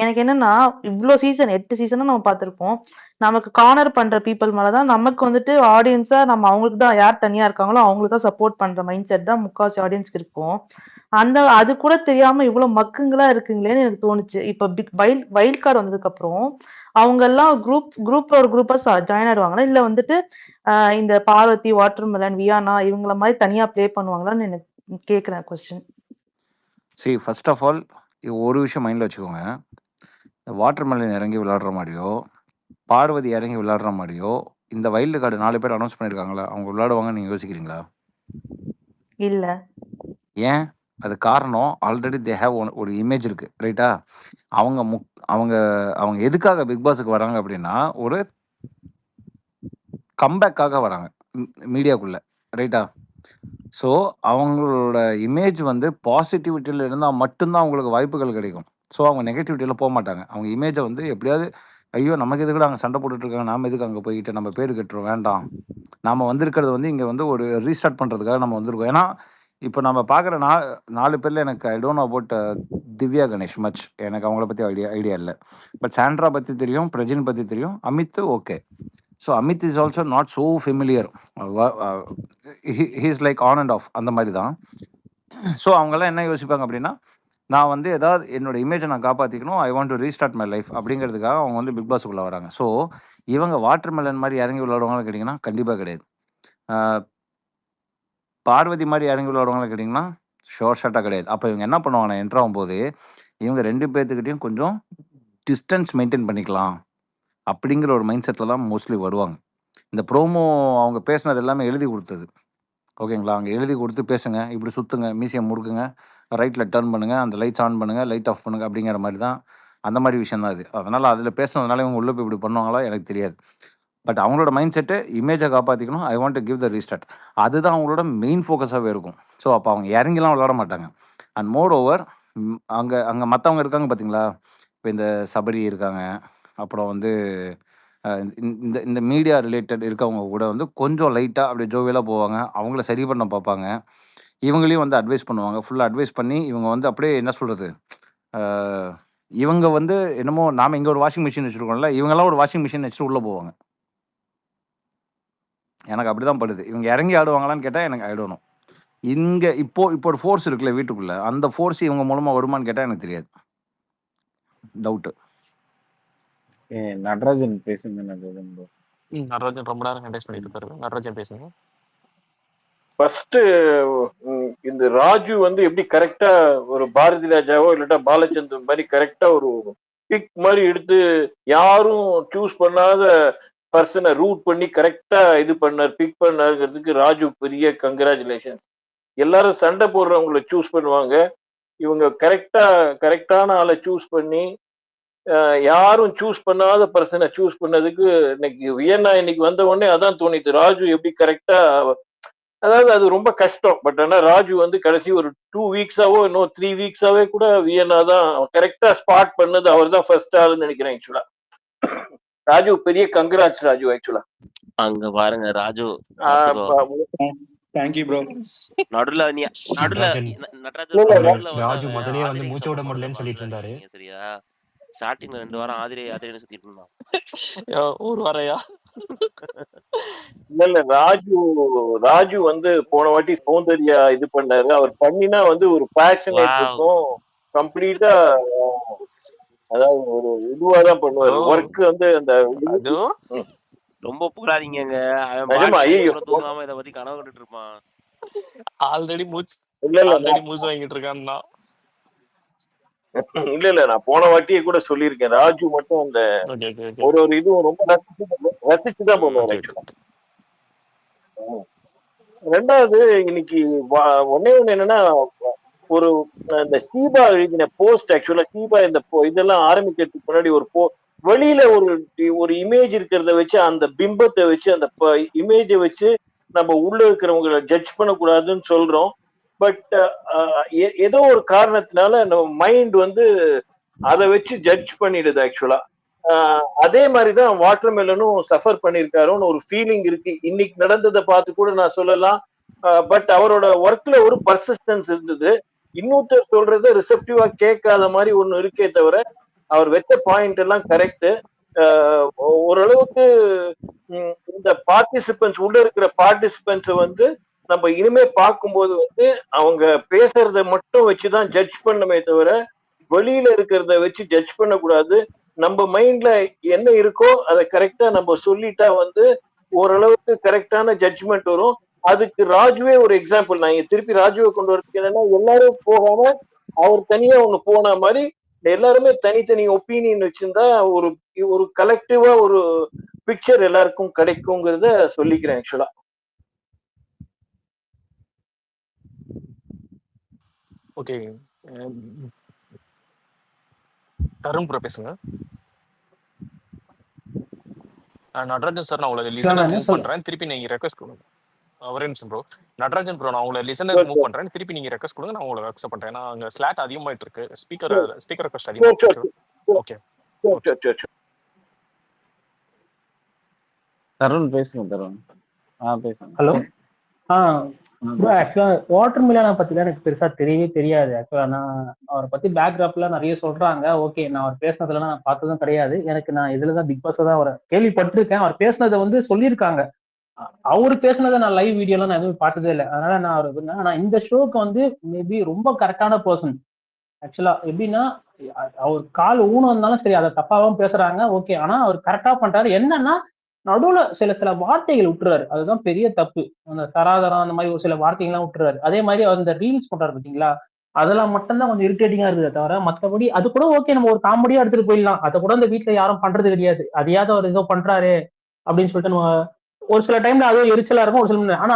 எனக்கு என்னன்னா, இவ்ளோ சீசன் 8 சீசனும் நம்ம பார்த்திருப்போம். நமக்கு கார்னர் பண்ற பீப்பிள் மேலதான் நமக்கு வந்துட்டு ஆடியன்ஸா நம்ம அவங்களுக்கு தான் யார் தனியா இருக்காங்களோ அவங்களுக்கு தான் சப்போர்ட் பண்ற மைண்ட் செட் தான் முக்காவாசி ஆடியன்ஸ்க்கு இருக்கும். அது கூட தெரியாம இவ்வளவு மக்குங்களா இருக்குங்களேன்னு எனக்கு தோணுச்சு. இப்ப வைல்ட் கார்டு வந்ததுக்கு அப்புறம் அவங்க எல்லாம் குரூப்ல ஒரு குரூப்பா ஜாயின் ஆயிடுவாங்களா, இல்ல வந்துட்டு இந்த பார்வதி, வாட்டர்மெலன், வியானா இவங்கள மாதிரி தனியா ப்ளே பண்ணுவாங்களான்னு எனக்கு கேக்குறேன் கொஸ்டின். ஃபர்ஸ்ட் ஆஃப் ஆல் ஒரு விஷயம் மைண்ட்ல வச்சுக்கோங்க. வாட்டர்மெலன் இறங்கி விளையாடுற மாதிரியோ, பார்வதி இறங்கி விளையாடுற மாதிரியோ இந்த வைல்டு கார்டு 4 பேர் அனௌன்ஸ் பண்ணிருக்காங்களா, அவங்க விளையாடுவாங்கன்னு நீங்க யோசிக்கிறீங்களா? இல்ல. ஏன்? அது காரணம் ஆல்ரெடி தே ஹேவ் ஒரு இமேஜ் இருக்கு, ரைட்டா? அவங்க அவங்க அவங்க எதுக்காக பிக் பாஸுக்கு வராங்க அப்படின்னா, ஒரு கம்பேக்காக வராங்க மீடியாக்குள்ள, ரைட்டா? ஸோ அவங்களோட இமேஜ் வந்து பாசிட்டிவிட்டியில் இருந்தால் மட்டும்தான் அவங்களுக்கு வாய்ப்புகள் கிடைக்கும். ஸோ அவங்க நெகட்டிவிட்டியில் போக மாட்டாங்க. அவங்க இமேஜை வந்து எப்படியாவது, ஐயோ நமக்கு எதுக்கு அங்கே சண்டை போட்டுட்ருக்காங்க, நாம் எதுக்கு அங்கே போய்கிட்டு நம்ம பேர் கட்டுறோம், வேண்டாம். நாம் வந்திருக்கிறது வந்து இங்கே வந்து ஒரு ரீஸ்டார்ட் பண்ணுறதுக்காக நம்ம வந்திருக்கோம். ஏன்னா இப்போ நம்ம பார்க்குற 4 பேரில் எனக்கு ஐ don't know about Divya Ganesh much. எனக்கு அவங்கள பற்றி ஐடியா இல்லை. பட் சாண்ட்ரா பற்றி தெரியும், பிரஜின் பற்றி தெரியும், Amit okay. So Amit is also not so familiar. He's like on and half அந்த மாதிரி தான். ஸோ அவங்கெல்லாம் என்ன யோசிப்பாங்க அப்படின்னா, நான் வந்து ஏதாவது என்னோட இமேஜை நான் காப்பாற்றிக்கணும், I want to restart my life அப்படிங்கிறதுக்காக அவங்க வந்து பிக் பாஸுக்குள்ளே வராங்க. ஸோ இவங்க வாட்டர்மெலன் மாதிரி இறங்கி விளையாடுவாங்கன்னு கேட்டிங்கன்னா கண்டிப்பாக கிடையாது. பார்வதி மாதிரி இறங்கி விளையாடுவாங்கன்னு கேட்டிங்கன்னா ஷோர் ஷாட்டாக கிடையாது. அப்போ இவங்க என்ன பண்ணுவாங்கன்னா, என்ட்ரு ஆகும்போது இவங்க 2 பேர்த்துக்கிட்டையும் கொஞ்சம் டிஸ்டன்ஸ் மெயின்டைன் பண்ணிக்கலாம் அப்படிங்கிற ஒரு மைண்ட் செட்டில் தான் மோஸ்ட்லி வருவாங்க. இந்த ப்ரோமோ அவங்க பேசினது எல்லாமே எழுதி கொடுத்தது. ஓகேங்களா? அங்கே எழுதி கொடுத்து பேசுங்க, இப்படி சுற்றுங்க, மீசியை முறுக்குங்க, ரைட்டில் டர்ன் பண்ணுங்கள், அந்த லைட்ஸ் ஆன் பண்ணுங்கள், லைட் ஆஃப் பண்ணுங்கள் அப்படிங்கிற மாதிரி தான். அந்த மாதிரி விஷயம் தான் இது. அதனால் அதில் பேசுனதுனால இவங்க உள்ளே போய் இப்படி பண்ணுவாங்களா எனக்கு தெரியாது. பட் அவங்களோட மைண்ட் செட்டு இமேஜை காப்பாற்றிக்கணும். I want to give the restart. அதுதான் அவங்களோட மெயின் ஃபோக்கஸாகவே இருக்கும். ஸோ அப்போ அவங்க இறங்கிலாம் விளாட மாட்டாங்க. அண்ட் மோர் ஓவர் அங்கே அங்கே மற்றவங்க இருக்காங்க பார்த்தீங்களா? இப்போ இந்த சபரி இருக்காங்க, அப்புறம் வந்து இந்த இந்த மீடியா ரிலேட்டட் இருக்கவங்க கூட வந்து கொஞ்சம் லைட்டாக அப்படியே ஜோவியலாக போவாங்க. அவங்கள சரி பண்ண பார்ப்பாங்க. இவங்களையும் வந்து அட்வைஸ் பண்ணுவாங்க. ஃபுல்லாக அட்வைஸ் பண்ணி இவங்க வந்து அப்படியே என்ன சொல்கிறது, இவங்க வந்து என்னமோ நாம் இங்கே ஒரு வாஷிங் மிஷின் வச்சுருக்கோம்ல, இவங்கெல்லாம் ஒரு வாஷிங் மிஷின் வச்சுட்டு உள்ளே போவாங்க. எனக்கு அப்படி தான் படுது. இவங்க இறங்கி ஆடுவாங்களான்னு கேட்டால் எனக்கு ஆயிடணும். இங்கே இப்போ ஒரு ஃபோர்ஸ் இருக்குல்ல வீட்டுக்குள்ளே, அந்த ஃபோர்ஸ் இவங்க மூலமாக வருமானு கேட்டால் எனக்கு தெரியாது. டவுட்டு. நடராஜன் பேசுங்க. நடராஜன் ப்ரோ. நடராஜன் ரொம்ப நேரம் கண்டெஸ்ட் பண்ணிட்டு இருக்காரு. நடராஜன் பேசுங்க. ஃபர்ஸ்ட் இந்த ராஜு வந்து எப்படி கரெக்டா ஒரு பாரதி ராஜாவோ இல்லாட்டா பாலச்சந்திரன் மாதிரி கரெக்டா ஒரு பிக் மாதிரி எடுத்து யாரும் சூஸ் பண்ணாத பர்சனை ரூட் பண்ணி கரெக்டா இது பண்ணார், பிக் பண்ணாருங்கிறதுக்கு ராஜு பெரிய கங்க்ராச்சுலேஷன். எல்லாரும் சண்டை போடுறவங்களை சூஸ் பண்ணுவாங்க, இவங்க கரெக்டான ஆளை சூஸ் பண்ணி யாரும் சூஸ் பண்ணாத பர்சனை சூஸ் பண்ணதுக்கு இன்னைக்கு வியன்னா இன்னைக்கு வந்த உடனே அதான் தோணித்து, ராஜு எப்படி கரெக்டா, அதாவது அது ரொம்ப கஷ்டம். பட் ஆனா ராஜு வந்து கடைசி ஒரு 2 வீக்ஸாவோ இன்னும் 3 வீக்ஸாவே கூட வியன்னா தான் கரெக்டா ஸ்பாட் பண்ணது. அவர் தான் ஃபர்ஸ்ட் ஆளுன்னு நினைக்கிறேன். ஆக்சுவலா ராஜு பெரிய கங்க்ராட்ஸ் ராஜு. ஆக்சுவலா அங்க பாருங்க ராஜு, தேங்க் யூ ப்ரோ. நடுல ராஜு முதலே வந்து மூச்சு விட முடியலன்னு சொல்லிட்டு இருந்தாரு. சரியா, ஸ்டார்டிங்ல 2 வாரம் ஆதிரே சுத்திட்டு இருந்தான். ஒரு வாரையா? இல்ல ராஜு வந்து போன வாட்டி சௌந்தர்யா இது பண்ணாரு. அவர் பண்ணினா வந்து ஒரு பேஷனேட் இருக்கும், கம்ப்ளீட்டா அதாவது ஒரு இதுவாதான் பண்ணுவாரு. ஒர்க் வந்து அந்த ரொம்ப புகழாதீங்க. தூங்காம இத பத்தி கனவு கண்டுட்டு இருப்பான். ஆல்ரெடி மூச்சு வாங்கிட்டு இருக்கான்னா. இல்ல நான் போன வாட்டியே கூட சொல்லியிருக்கேன், ராஜு மட்டும் அந்த ஒரு இதுவும் ரொம்ப ரசிச்சுதான் பண்ணுவாரு. ரெண்டாவது இன்னைக்கு ஒன்னே ஒண்ணு என்னன்னா, ஒரு இந்த ஷீபா எழுதின போஸ்ட், ஆக்சுவலா ஷீபா இந்த இதெல்லாம் ஆரம்பிக்கிறதுக்கு முன்னாடி வெளியில ஒரு இமேஜ் இருக்கிறத வச்சு, அந்த பிம்பத்தை வச்சு, அந்த இமேஜை வச்சு நம்ம உள்ள இருக்கிறவங்களை ஜட்ஜ் பண்ணக்கூடாதுன்னு சொல்றோம். பட் ஏதோ ஒரு காரணத்தினால நம்ம மைண்ட் வந்து அதை வச்சு ஜட்ஜ் பண்ணிடுது. ஆக்சுவலா அதே மாதிரிதான் வாட்டர் மெலனும் சஃபர் பண்ணிருக்காருன்னு ஒரு ஃபீலிங் இருக்கு. இன்னைக்கு நடந்ததை பார்த்து கூட நான் சொல்லலாம். பட் அவரோட ஒர்க்ல ஒரு பர்சிஸ்டன்ஸ் இருந்தது. இன்னொருத்தர் சொல்றத ரிசெப்டிவா கேட்காத மாதிரி ஒண்ணு இருக்கே தவிர, அவர் வச்ச பாயிண்ட் எல்லாம் கரெக்ட். ஓரளவுக்கு இந்த பார்ட்டிசிபென்ட்ஸ் உள்ள இருக்கிற பார்ட்டிசிபென்ட்ஸ் வந்து நம்ம இனிமே பார்க்கும்போது வந்து அவங்க பேசுறத மட்டும் வச்சுதான் ஜட்ஜ் பண்ணமே தவிர, வெளியில இருக்கிறத வச்சு ஜட்ஜ் பண்ணக்கூடாது. நம்ம மைண்ட்ல என்ன இருக்கோ அதை கரெக்டா நம்ம சொல்லிட்டா வந்து ஓரளவுக்கு கரெக்டான ஜட்ஜ்மெண்ட் வரும். அதுக்கு ராஜுவே ஒரு எக்ஸாம்பிள். நான் திருப்பி ராஜுவை கொண்டு வரதுக்கு என்னன்னா, எல்லாரும் போகாம அவர் தனியா ஒண்ணு போன மாதிரி எல்லாருமே தனித்தனி ஒப்பீனியன் வச்சிருந்தா ஒரு கலெக்டிவா ஒரு பிக்சர் எல்லாருக்கும் கிடைக்குங்கிறத சொல்லிக்கிறேன். ஆக்சுவலா ஓகே, தருண் ப்ரோ பேசுங்க. நடராஜன் சார், நான் உங்களை லிசனர் மூவ் பண்றேன், திருப்பி நீங்க ரெக்வெஸ்ட் கொடுங்க. ஒரே நிமிஷம் ப்ரோ. நடராஜன் ப்ரோ, நான் உங்களை லிசனர் மூவ் பண்றேன், திருப்பி நீங்க ரெக்வெஸ்ட் கொடுங்க, நான் உங்களை அக்செப்ட் பண்றேன். ஏன்னா அங்க ஸ்லாட் அதிகமாயிட்டு இருக்கு, ஸ்பீக்கர் ரெக்வெஸ்ட் அதிகமாயிட்டு இருக்கு. ஓகே தருண் பேசுங்க. தருண் பேசுங்க. ஹலோ. ஆக்சுவலா வாட்டர் மிலனை பத்தி எனக்கு பெருசா தெரியவே தெரியாது. ஆக்சுவலா நான் அவரை பத்தி பேக்ராப்ல நிறைய சொல்றாங்க. ஓகே, நான் அவர் பேசினதுல நான் பார்த்ததும் கிடையாது. நான் இதுலதான் பிக் பாஸ் தான் அவரை கேள்விப்பட்டிருக்கேன். அவர் பேசினதை வந்து சொல்லியிருக்காங்க. அவரு பேசினதை நான் லைவ் வீடியோலாம் நான் எதுவும் பார்த்ததே இல்லை. அதனால நான் அவருக்கு நான் இந்த ஷோக்கு வந்து மேபி ரொம்ப கரெக்டான பர்சன். ஆக்சுவலா எப்படின்னா, அவர் கால் ஊனம் இருந்தாலும் சரி, அதை தப்பாவும் பேசுறாங்க. ஓகே, ஆனா அவர் கரெக்டா பண்றாரு. என்னன்னா, நடுவுல சில வார்த்தைகள் விட்டுறாரு. அதுதான் பெரிய தப்பு. அந்த தராதரம் அந்த மாதிரி ஒரு சில வார்த்தைகள்லாம் விட்டுறாரு. அதே மாதிரி அவர் இந்த ரீல்ஸ் பண்றாரு பார்த்தீங்களா, அதெல்லாம் மட்டும்தான் கொஞ்சம் இரிட்டேட்டிங்கா இருக்குது. தவிர மற்றபடி அது கூட ஓகே, நம்ம ஒரு காமெடியா எடுத்துட்டு போயிடலாம். அதை கூட இந்த வீட்டுல யாரும் பண்றது கிடையாது. அதையாவது அவர் ஏதோ பண்றாரு அப்படின்னு சொல்லிட்டு நம்ம ஒரு சில டைம்ல அதுவும் எரிச்சலா இருக்கும், ஒரு சில. ஆனா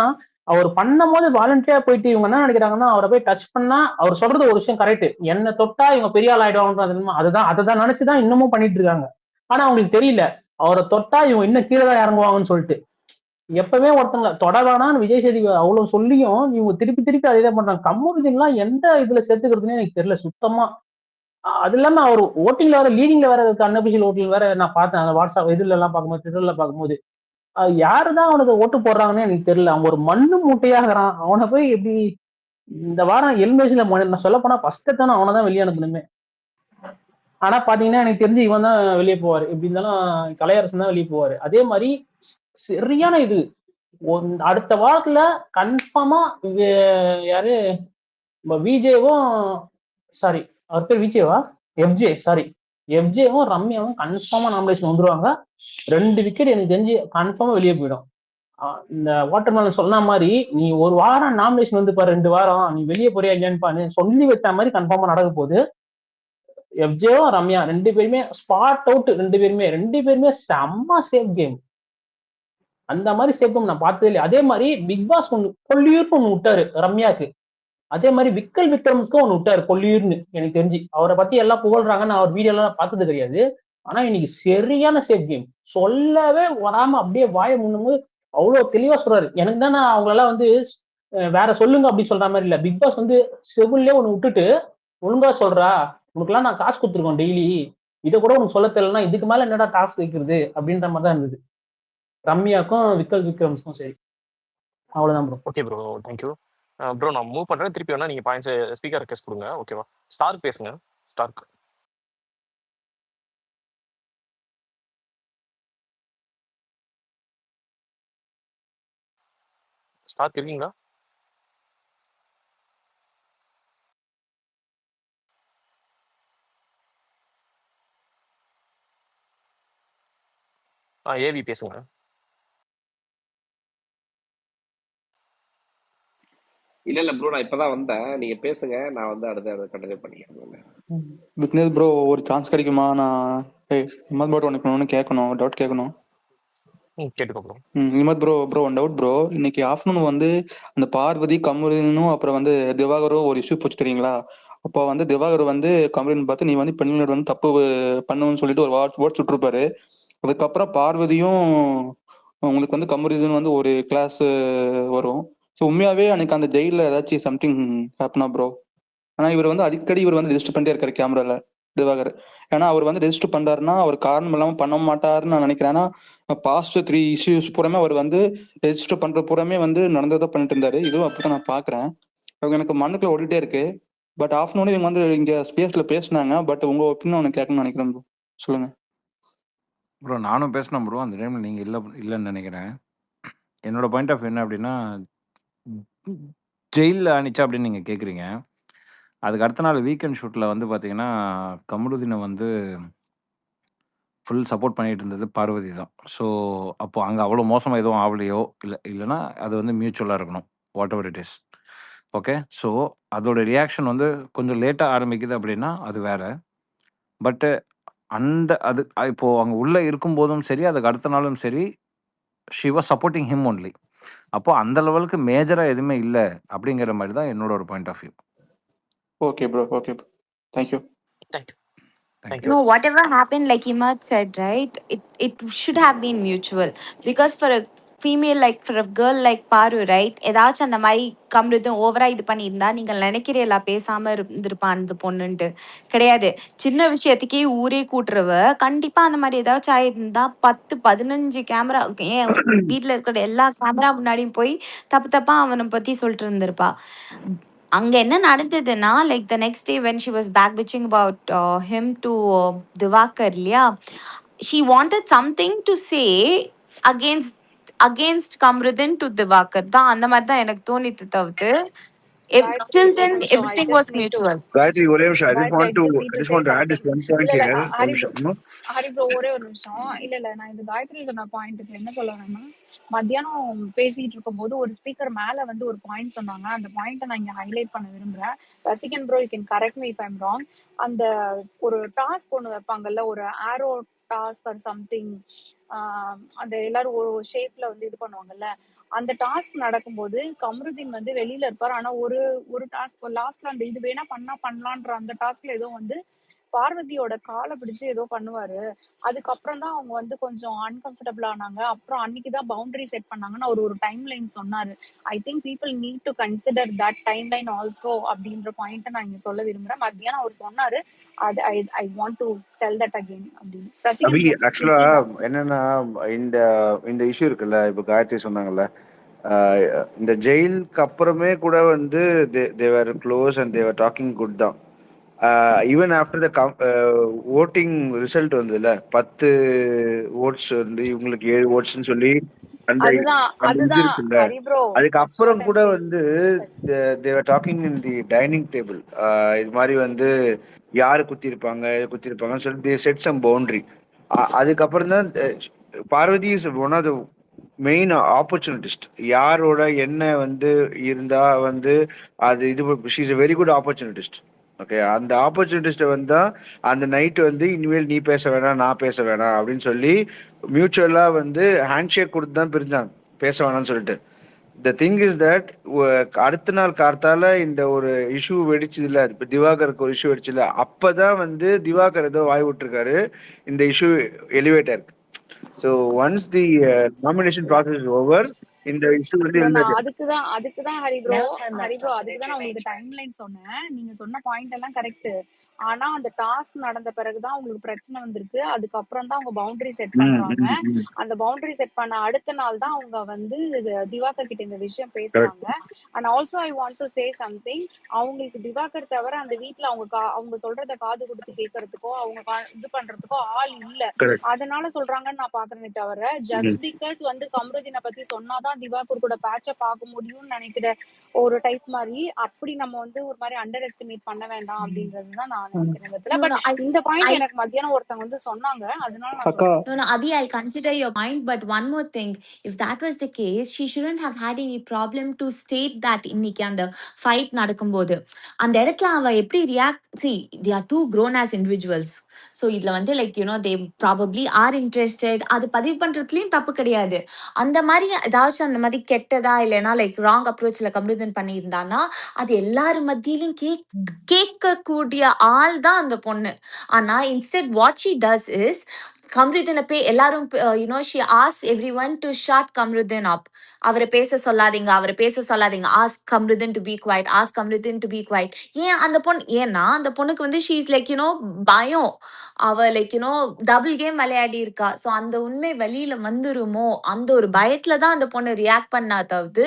அவர் பண்ணும் போது வாலண்டியா போயிட்டு இவங்க என்ன நினைக்கிறாங்கன்னா, அவரை போய் டச் பண்ணா அவர் சொல்றது ஒரு விஷயம் கரெக்ட். என்ன தொட்டா இவங்க பெரிய ஆள் ஆயிடுவாங்க, அதுதான் நினைச்சுதான் இன்னமும் பண்ணிட்டு இருக்காங்க. ஆனா அவங்களுக்கு தெரியல, அவரை தொட்டா இவங்க இன்னும் கீழே தான் இறங்குவாங்கன்னு சொல்லிட்டு. எப்பவுமே ஒருத்தவங்க தொட வேணாம்னு விஜய் சேதுபதி அவ்வளவு சொல்லியும் இவங்க திருப்பி திருப்பி அதே தான் பண்றாங்க. கமருதீன்லாம் எந்த இதுல சேர்த்துக்கிறதுனே எனக்கு தெரியல சுத்தமா. அது இல்லாம அவர் ஓட்டிங்ல வேற லீடிங்ல வேற இருக்கு. அன்அபிஷியல் ஓட்டிங் வேற நான் பார்த்தேன். அந்த வாட்ஸ்அப் இதுல எல்லாம் பார்க்கும்போது, ட்விட்டர்ல பார்க்கும்போது யாருதான் அவனுக்கு ஓட்டு போடுறாங்கன்னு எனக்கு தெரியல. அவன் ஒரு மண்ணு மூட்டையாகிறான். அவனை போய் எப்படி இந்த வாரம் எலிமினேஷன்ல நான் சொல்ல போனா ஃபர்ஸ்ட் தானே அவனை தான் வெளியே அனுப்பணுமே. ஆனா பாத்தீங்கன்னா எனக்கு தெரிஞ்சு இவன் தான் வெளியே போவாரு. எப்படி இருந்தாலும் கலையரசன் தான் வெளியே போவாரு. அதே மாதிரி சரியான இது அடுத்த வாரத்துல கன்ஃபார்மா யாரு விஜேவும் சாரி அவர் பேர் விஜேவா எஃப்ஜே சாரி எஃப்ஜேவும் ரம்யாவும் கன்ஃபார்மா நாமினேஷன் வந்துருவாங்க. 2 விக்கெட் எனக்கு தெரிஞ்சு கன்ஃபார்மா வெளியே போயிடும். இந்த வாட்டர்மேலன் சொன்ன மாதிரி நீ ஒரு வாரம் நாமினேஷன் வந்து பாரு, 2 வாரம் நீ வெளியே போறியா இல்லையான்னு சொல்லி வச்ச மாதிரி கன்ஃபார்மா நடக்க போகுது. எஃப்ஜேவும் ரம்யா 2 பேருமே ஸ்பாட் அவுட். 2 பேருமே செம்ம சேஃப் கேம். அந்த மாதிரி சேஃப் கேம் நான் பார்த்தது இல்லை. அதே மாதிரி பிக் பாஸ் கொல்லியூர்னு ஒண்ணு விட்டாரு ரம்யாக்கு. அதே மாதிரி விக்கல் விக்ரம்ஸ்க்கும் ஒண்ணு விட்டாரு கொல்லியூர்னு. எனக்கு தெரிஞ்சு அவரை பத்தி எல்லாம் புகழ்றாங்க. நான் அவர் வீடியோ எல்லாம் பார்த்தது கிடையாது. ஆனா இன்னைக்கு சரியான சேஃப் கேம். சொல்லவே வராம அப்படியே வாய முன்னும்போது அவ்வளவு தெளிவா சொல்றாரு. எனக்கு தான் அவங்களெல்லாம் வந்து வேற சொல்லுங்க அப்படின்னு சொல்ற மாதிரி இல்ல. பிக் பாஸ் வந்து செவிலே ஒண்ணு விட்டுட்டு ஒழுங்கா சொல்றா, உனக்குலாம் நான் காசு கொடுத்துருக்கோம் டெய்லி, இதை கூட உனக்கு சொல்ல தெரியலன்னா இதுக்கு மேல என்னடா டாஸ்க் வைக்கிறது அப்படின்ற மாதிரி தான் இருந்தது ரம்யாக்கும் விக்கல் விக்ரம்ஸ்க்கும். சரி, அவ்வளவுதான் bro. Okay bro, thank you bro. நான் மூவ் பண்றேன். திருப்பி வேணா நீங்க பாயிண்ட்ஸ் ஸ்பீக்கர் ரெக்வெஸ்ட் கொடுங்க. ஓகேவா? ஸ்டார்க் பேசுங்க. ஸ்டார்க் ஸ்டார்க் இருக்கீங்களா? ஏவி பேசுங்க. இல்ல ப்ரோ, நான் இப்பதான் வந்தேன். நீங்க பேசுங்க, நான் வந்து அடுத்த கண்டினியூ பண்ணிக்கிறேன். விக்னேஷ் ப்ரோ, ஒரு சான்ஸ் கிடைக்குமா? நான் ஹிமத் ப்ரோ உனக்கு ஒன்று கேட்கணும், டவுட் கேட்கணும். கேட்டுக்கோ bro. Himmat bro one doubt bro. இன்னைக்கு ஆஃப்டர்நூன் வந்து அந்த பார்வதி கமருதீனும் அப்புறம் வந்து திவாகரும் ஒரு இஷ்யூ போச்சு தெரியுங்களா? அப்போ வந்து திவாகர் வந்து கமருதீன் பார்த்து நீ வந்து பெண்களோட வந்து தப்பு பண்ணுன்னு சொல்லிட்டு ஒரு வேர்ட் சுட்டிருப்பாரு. அதுக்கப்புறம் பார்வதியும் உங்களுக்கு வந்து கமருதீன் வந்து ஒரு கிளாஸ் வரும். ஸோ உண்மையாவே அன்னைக்கு அந்த ஜெயில ஏதாச்சும் சம்திங் ஹேப்பனா ப்ரோ? ஆனா இவர் வந்து அடிக்கடி இவர் வந்து ரெஜிஸ்டர் பண்ணிட்டே இருக்காரு கேமரால திவாகர். ஏன்னா அவர் வந்து ரெஜிஸ்டர் பண்றாருன்னா அவர் காரணம் இல்லாம பண்ண மாட்டாருன்னு நான் நினைக்கிறேன். ஏன்னா பாஸ்ட் 3 இஷ்யூஸ் பூராமே அவர் வந்து ரெஜிஸ்டர் பண்ற பூராமே வந்து நடந்ததை பண்ணிட்டு இருந்தாரு. இதுவும் அப்படிதான் நான் பாக்குறேன். அவங்க எனக்கு மண்ணுக்குள்ள ஓடிட்டே இருக்கு. பட் ஆஃப்டர்நூன் இவங்க வந்து இங்க ஸ்பேஸ்ல பேசினாங்க. பட் உங்க ஒப்பீனியன் உனக்கு கேட்கணும்னு நினைக்கிறேன் ப்ரோ, சொல்லுங்க ப்ரோ. நானும் பேசினேன் ப்ரோ. அந்த டைமில் நீங்கள் இல்லைன்னு நினைக்கிறேன். என்னோட பாயிண்ட் ஆஃப் என்ன அப்படின்னா, ஜெயிலில் அனுச்சா அப்படின்னு நீங்கள் கேட்குறீங்க. அதுக்கு அடுத்த நாள் வீக்கெண்ட் ஷூட்டில் வந்து பார்த்தீங்கன்னா கமருதீனை வந்து ஃபுல் சப்போர்ட் பண்ணிட்டு இருந்தது பார்வதி தான். ஸோ அப்போ அங்கே அவ்வளோ மோசமாக எதுவும் ஆகலையோ இல்லைன்னா அது வந்து மியூச்சுவலாக இருக்கணும், what ever it is. Okay, so அதோட ரியாக்ஷன் வந்து கொஞ்சம் லேட்டாக ஆரம்பிக்குது அப்படின்னா அது வேற. பட்டு அது இப்போது அங்கே உள்ளே இருக்கும்போதும் சரி, அதுக்கு அடுத்த நாளும் சரி, she was supporting him only. அப்போ அந்த லெவலுக்கு மேஜராக எதுவுமே இல்லை அப்படிங்கிற மாதிரி தான் என்னோட ஒரு point of view. Okay bro. Thank you. No, whatever happened, like Imad said, right? It should have been mutual. Because for a female, like for a girl like Paru, right? ஏதாச்சும் அந்த மாதிரி கம்ருதும் ஓவரா இது பண்ணியிருந்தா நீங்கள் நினைக்கிறீங்களா பேசாம இருந்திருப்பான் அந்த பொண்ணுன்ட்டு? கிடையாது. சின்ன விஷயத்துக்கே ஊரே கூட்டுறவ கண்டிப்பா அந்த மாதிரி ஏதாச்சும் ஆயிருந்தா 10-15 கேமரா, ஏன் வீட்டுல இருக்கிற எல்லா கேமரா முன்னாடியும் போய் தப்பா அவனை பத்தி சொல்லிட்டு இருந்திருப்பா. அங்க என்ன நடந்ததுன்னா, like the next day when she was back bitching about him to Divakar இல்லையா, she wanted something to say against Kamruddin to Divakar தான். அந்த மாதிரி தான் எனக்கு தோணித்து தவிர்த்து till then everything was mutual. Gayatri, ஒரே நிமிஷம். I just want to add this one point இல்ல here. ஹரி ப்ரோ ஒரே ஒரு நிமிஷம். இல்ல நான் இந்த காயத்ரி சொன்ன பாயிண்ட்டுக்கு என்ன சொல்லணும்னா, மத்தியானம் பேசிட்டு இருக்கும்போது ஒரு ஸ்பீக்கர் மேல வந்து ஒரு பாயிண்ட் சொன்னாங்க. அந்த பாயிண்ட்டை நான் இங்க ஹைலைட் பண்ண விரும்புறேன். ரசிகன் bro, you can correct me if I'm wrong. அந்த ஒரு டாஸ்க் ஒன்று வைப்பாங்கல்ல, ஒரு ஆரோ டாஸ்க் ஆர் சம்திங், அந்த எல்லாரும் ஒரு ஷேப்ல வந்து இது பண்ணுவாங்கல்ல, அந்த டாஸ்க் நடக்கும்போது கமருதீன் வந்து வெளியில இருப்பாரு. ஆனா ஒரு ஒரு டாஸ்க் லாஸ்ட்ல அந்த இது வேணா பண்ணலான்ற அந்த டாஸ்க்ல ஏதோ வந்து பார்வதியோட காலை பிடிச்சு ஏதோ பண்ணுவாரு. அதுக்கப்புறம் தான் அவங்க வந்து கொஞ்சம் அன்கம்ஃபர்டபிள் ஆனாங்க. அப்புறம் அன்னைக்கு தான் பவுண்டரி செட் பண்ணாங்கன்னு அவர் ஒரு டைம் லைன் சொன்னாரு. I think people need to consider that time line also அப்படின்ற பாயிண்ட்டை நான் இங்க சொல்ல விரும்புறேன். மத்தியானம் அவர் சொன்னாரு. அது I I want to tell that again அப்படின்னு. அபி ரசிகன் bro, ஆக்சுவலா இருக்கீங்களா? என்னன்னா இந்த இந்த இஷ்யூ இருக்குல்ல, இப்போ காயத்ரி சொன்னாங்கல்ல, இந்த ஜெயிலுக்கு அப்புறமே கூட வந்து they were close and they were talking good தான். Even after the voting result வந்ததுல 10 ஓட்ஸ் வந்து இவங்களுக்கு 7 ஓட்ஸ்ன்னு சொல்லி அந்த அதுதான் அந்த இது அதுதான் இருக்குல்ல, ஹரி ப்ரோ, அதுக்கப்புறம் வாட் ஐம் கூட சேயிங். வந்து they were talking in the dining table. இது மாதிரி வந்து யாரு குத்திருப்பாங்க குத்திருப்பாங்கன்னு சொல்லி தே செட் சம் பவுண்டரி. அதுக்கப்புறம் தான் Parvathy is one of the main opportunist. யாரோட என்ன வந்து இருந்தா வந்து அது இது she is a very good opportunist. Okay, அந்த ஆப்பர்ச்சுனிட்டிஸ்ட வந்தா அந்த நைட் வந்து இனிமேல் நீ பேச வேணாம் நான் பேச வேணாம் அப்படின்னு சொல்லி மியூச்சுவலா வந்து ஹேண்ட் ஷேக் கொடுத்து தான் பிரிஞ்சாங்க, பேச வேணாம்னு சொல்லிட்டு. த திங் இஸ் தட் அடுத்த நாள் கார்த்தால இந்த ஒரு இஷ்யூ வெடிச்சது இல்ல, இப்ப திவாகருக்கு ஒரு இஷ்யூ வெடிச்சது இல்ல, அப்பதான் வந்து திவாகர் ஏதோ வாய் விட்டுருக்காரு இந்த இஷ்யூ எலிவேட் ஆயிருக்கு. So once the nomination process is over, இந்த இஷ்யூ வந்து ப்ரோ நான் எலிவேட். அதுக்குதான் ஹரி ப்ரோ அதுக்குதான் நான் உங்களுக்கு டைம் லைன் சொன்னேன். நீங்க சொன்ன பாயிண்ட் எல்லாம் கரெக்ட். ஆனா அந்த டாஸ்க் நடந்த பிறகுதான் உங்களுக்கு பிரச்சனை வந்திருக்கு. அதுக்கப்புறம் தான் அவங்க பவுண்டரி செட் பண்றாங்க. அந்த பவுண்டரி செட் பண்ண அடுத்த நாள் தான் அவங்க வந்து திவாகர் கிட்ட இந்த விஷயம் பேசுறாங்க. And also I want to say something. அவங்களுக்கு திவாகர் தவிர அந்த வீட்டுல அவங்க சொல்றத காது கொடுத்து கேட்கறதுக்கோ அவங்க இது பண்றதுக்கோ ஆள் இல்ல. அதனால சொல்றாங்கன்னு நான் பாக்குறேனே தவிர ஜஸ்ட் பிகாஸ் வந்து கமருதீனை பத்தி சொன்னாதான் திவாகர் கூட பேட்ச பார்க்க முடியும்னு நினைக்கிற ஒரு டைப் மாதிரி, அப்படி நம்ம வந்து ஒரு மாதிரி அண்டர் எஸ்டிமேட் பண்ண வேண்டாம் அப்படின்றதுதான் நான் நினைக்கிறேன் இடத்துல. No, பட் no, இந்த பாயிண்ட் I எனக்கு மத்தியானம் ஒருத்தவங்க வந்து சொன்னாங்க, அதனால நான் சொல்றேன். No, no, Abhi, I'll consider your point, but one more thing. If that was the case, she shouldn't have had any problem to state that இன்னைக்கு அந்த ஃபைட் நடக்கும்போது அந்த இடத்துல அவ எப்படி react. see they are two grown as individuals. So இதில் வந்து like you know they probably are interested. அது பதிவு பண்ணுறதுலையும் தப்பு கிடையாது. அந்த மாதிரி ஏதாச்சும் அந்த மாதிரி கெட்டதா இல்லைன்னா லைக் ராங் அப்ரோச்சில் கம்ப்ளீட் பண்ணியிருந்தான்னா அது எல்லாரும் மத்தியிலும் கேட்கக்கூடிய ஆள் தான் அந்த பொண்ணு. ஆனா instead what she does is கம்ருதீனை எல்லாரும் she ask everyone to shut Kamruddin up. அவரை பேச சொல்லாதீங்க, ask Kamruddin to be quiet, ask Kamruddin to be quiet. ஏன் அந்த பொண்ணு, ஏன்னா அந்த பொண்ணுக்கு வந்து ஷீ இஸ் லைக் பயம். அவ லைக் டபுள் கேம் விளையாடி இருக்கா. ஸோ அந்த உண்மை வெளியில வந்துருமோ அந்த ஒரு பயத்துல தான் அந்த பொண்ணு ரியாக்ட் பண்ணா தவிர்த்து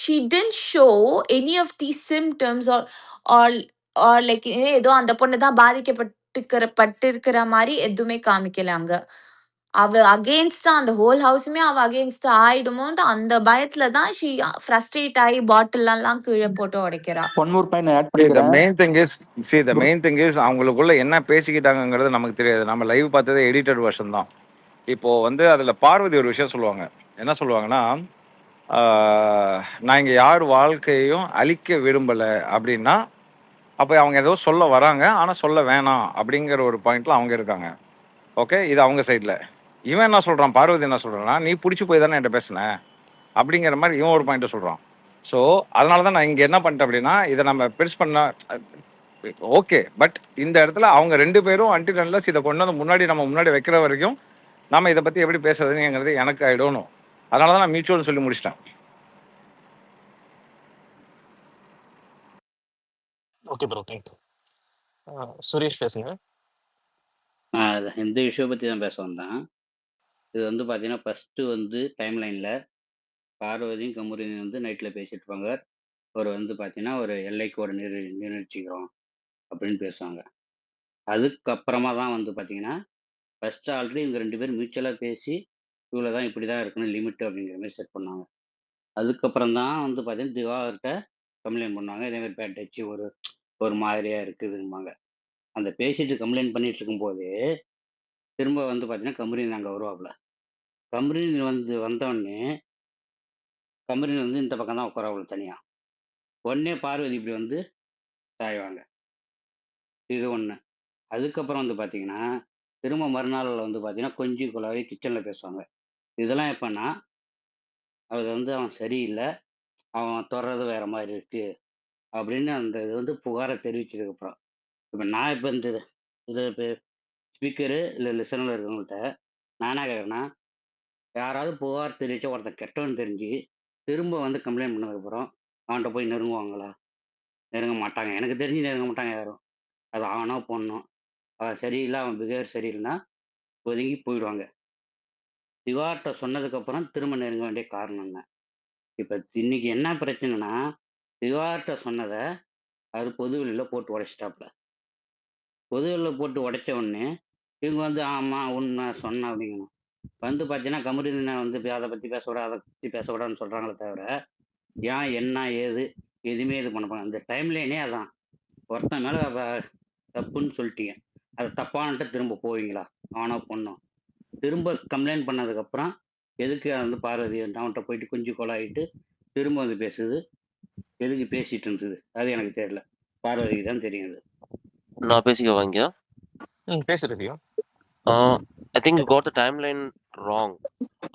she didn't show any of these symptoms or like ஏதோ அந்த பொண்ணு தான் பட்டிருக்கிற மாதிரி எதுவுமே காமிக்கல அங்க. அவ அகெயின்ஸ்டா அந்த ஹோல் ஹவுஸுமே அவ அகெயின்ஸ்டா ஆயிடுமோன்ட்டு அந்த பயத்துல தான் ஷி ஃப்ரஸ்ட்ரேட் ஆகி பாட்டில் எல்லாம் கீழே போட்டு உடைக்கிறா. One more point add the பண்ணிக்கிறேன். main thing is அவங்களுக்குள்ள என்ன பேசிக்கிட்டாங்கிறது நமக்கு தெரியாது. நம்ம லைவ் பார்த்ததே எடிட்டட் வெர்ஷன் தான். இப்போ வந்து அதுல பார்வதி ஒரு விஷயம் சொல்லுவாங்க. என்ன சொல்லுவாங்கன்னா, நான் இங்க யார் வாழ்க்கையையும் அழிக்க விரும்பல அப்படின்னா, அப்போ அவங்க ஏதோ சொல்ல வராங்க ஆனா சொல்ல வேணாம் அப்படிங்கிற ஒரு பாயிண்ட்ல அவங்க இருக்காங்க. ஓகே, இது அவங்க சைட்ல. இவன் என்ன சொல்றான், பார்வதி என்ன சொல்றான்னா, நீ பிடிச்சி போய் தானே என்கிட்ட பேசுன அப்படிங்கிற மாதிரி இவன் ஒரு பாயிண்ட் சொல்றான். ஸோ அதனால தான் நான் இங்க என்ன பண்ணிட்டேன் அப்படின்னா, இதை நம்ம பெருசு பண்ண ஓகே, பட் இந்த இடத்துல அவங்க 2 பேரும் அன்டில் அன்லெஸ் இதை கொண்டு வந்து நம்ம முன்னாடி வைக்கிற வரைக்கும் நாம இதை பத்தி எப்படி பேசுறதுங்கிறது எனக்கு ஐ டோன்ட் நோ. அதனால தான் நான் மியூச்சுவல்னு சொல்லி முடிச்சிட்டேன். Okay bro, thank you. சுரேஷ் பேசுங்க. இந்த இஷ்யூ பற்றி தான் பேச வந்தேன். இது வந்து பார்த்தீங்கன்னா ஃபஸ்ட்டு வந்து டைம்லைனில் பார்வதியும் கமுரியும் வந்து நைட்டில் பேசிட்டு இருப்பாங்க. ஒரு வந்து பார்த்தீங்கன்னா ஒரு எல்லைக்கோடு நிர்ணயிச்சுக்கிறோம் அப்படின்னு பேசுவாங்க. அதுக்கப்புறமா தான் வந்து பார்த்தீங்கன்னா ஃபஸ்ட்டு ஆல்ரெடி இவங்க 2 பேரும் மியூச்சுவலாக பேசி இவ்வளோ தான் இப்படி தான் இருக்கணும் லிமிட் அப்படிங்கிற மாதிரி செட் பண்ணாங்க. அதுக்கப்புறம் தான் வந்து பார்த்தீங்கன்னா திவாகர்கிட்ட கம்ப்ளைண்ட் பண்ணாங்க. இதேமாதிரி பேட் டச்சு ஒரு மாதிரியாக இருக்குதும்பாங்க. அந்த பேசிட்டு கம்ப்ளைண்ட் பண்ணிட்டு இருக்கும்போதே திரும்ப வந்து பார்த்தீங்கன்னா கமரின் அங்கே வருவாப்புல. கமரின் வந்தோடனே கமரின் வந்து இந்த பக்கம் தான் உட்காராப்புல தனியாக. உடனே பார்வதி இப்படி வந்து சாய்வாங்க. இது ஒன்று. அதுக்கப்புறம் வந்து பார்த்தீங்கன்னா திரும்ப மறுநாள் வந்து பார்த்தீங்கன்னா கொஞ்சி குழாவி கிச்சனில் பேசுவாங்க. இதெல்லாம் எப்போன்னா அது வந்து அவன் சரியில்லை, அவன் தொடர்றது வேற மாதிரி இருக்கு அப்படின்னு அந்த இது வந்து புகாரை தெரிவிச்சதுக்கப்புறம் இப்போ நான் இப்போ இந்த இது இப்போ ஸ்பீக்கரு இல்லை லிசனில் இருக்கவங்கள்ட்ட நான் என்ன கேட்குறேன்னா, யாராவது புகார் தெரிவிச்சா ஒருத்தன் கெட்டவன் தெரிஞ்சு திரும்ப வந்து கம்ப்ளைண்ட் பண்ணதுக்கப்புறம் அவன்கிட்ட போய் நெருங்குவாங்களா? நெருங்க மாட்டாங்க. எனக்கு தெரிஞ்சு நெருங்க மாட்டாங்க யாரும். அது ஆணோ பொண்ணோ அவன் சரியில்லை, அவன் பிஹேவியர் சரியில்லைன்னா ஒதுங்கி போயிடுவாங்க. சிவாட்ட சொன்னதுக்கப்புறம் திரும்ப நெருங்க வேண்டிய காரணம் என்ன? இப்போ இன்னைக்கு என்ன பிரச்சனைனா, சிவாட்ட சொன்னதை அவர் பொதுவெளியில போட்டு உடைச்சிட்டாப்புல. பொதுவெளியில போட்டு உடைச்ச உடனே இவங்க வந்து ஆமா உண்மை சொன்னேன் அப்படிங்கணும். வந்து பார்த்தீங்கன்னா கமருதீனை வந்து அதை பற்றி பேசக்கூடாது, அதை பற்றி பேசக்கூடாதுன்னு சொல்கிறாங்களே தவிர ஏன் என்ன ஏது எதுவுமே இது பண்ண போறாங்க. அந்த டைம்லேனே அதான் ஒருத்தன் மேலே தப்புன்னு சொல்லிட்டீங்க, அது தப்பான்ட்டு திரும்ப போவீங்களா? ஆனோ பொண்ணோ திரும்ப கம்ப்ளைண்ட் பண்ணதுக்கப்புறம் எதுக்கு வந்து பார்வதி அவன்கிட்ட போயிட்டு குஞ்சு கொலாயிட்டு திரும்ப வந்து பேசுது, எதுக்கு பேசிட்டு இருந்தது அது எனக்கு தெரியல. பார்வதிக்கு தான் தெரியும் அது. நான் பேசிக்க வாங்க. பேசுறது I think you got the timeline wrong.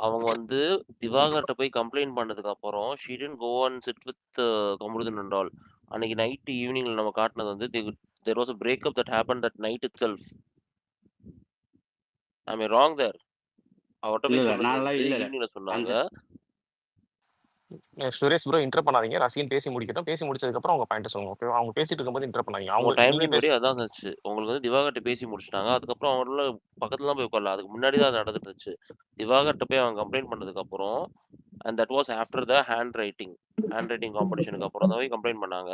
அவங்க வந்து திவாகர்கிட்ட போய் கம்ப்ளைண்ட் பண்ணதுக்கு அப்புறம் she didn't go and sit with Kamarudheen and all. அன்னைக்கு நைட் ஈவினிங்ல நம்ம காட்டினது வந்து there was a breakup that happened that night itself. I mean wrong there. அவர்கிட்ட போய் சொன்னது வந்து ஈவினிங்ல சொன்னாங்க. சுரேஷ் ப்ரோ இன்டர் பண்ணாதீங்க, ரசிகன் பேசி முடிக்கட்டும். பேசி முடிச்சதுக்கப்புறம் அவங்க பாயிண்ட் சொல்லுங்க. ஓகே, அவங்க பேசிட்டு இருக்கும்போது இன்டர் பண்ணாதீங்க. அவங்க அவங்க டைம் நீங்க லைன் படி அதான் இருந்துச்சு. உங்களுக்கு வந்து திவாகர்கிட்ட பேசி முடிச்சிட்டாங்க. அதுக்கப்புறம் அவங்கள பக்கத்துல தான் போய் உட்காரல. அதுக்கு முன்னாடி தான் நடந்துட்டு இருந்துச்சு. திவாகர்கிட்ட போய் அவங்க கம்ப்ளைண்ட் பண்ணதுக்கு அப்புறம் and that was after the handwriting காம்படிஷனுக்கு அப்புறம் தான் போய் கம்ப்ளைண்ட் பண்ணாங்க.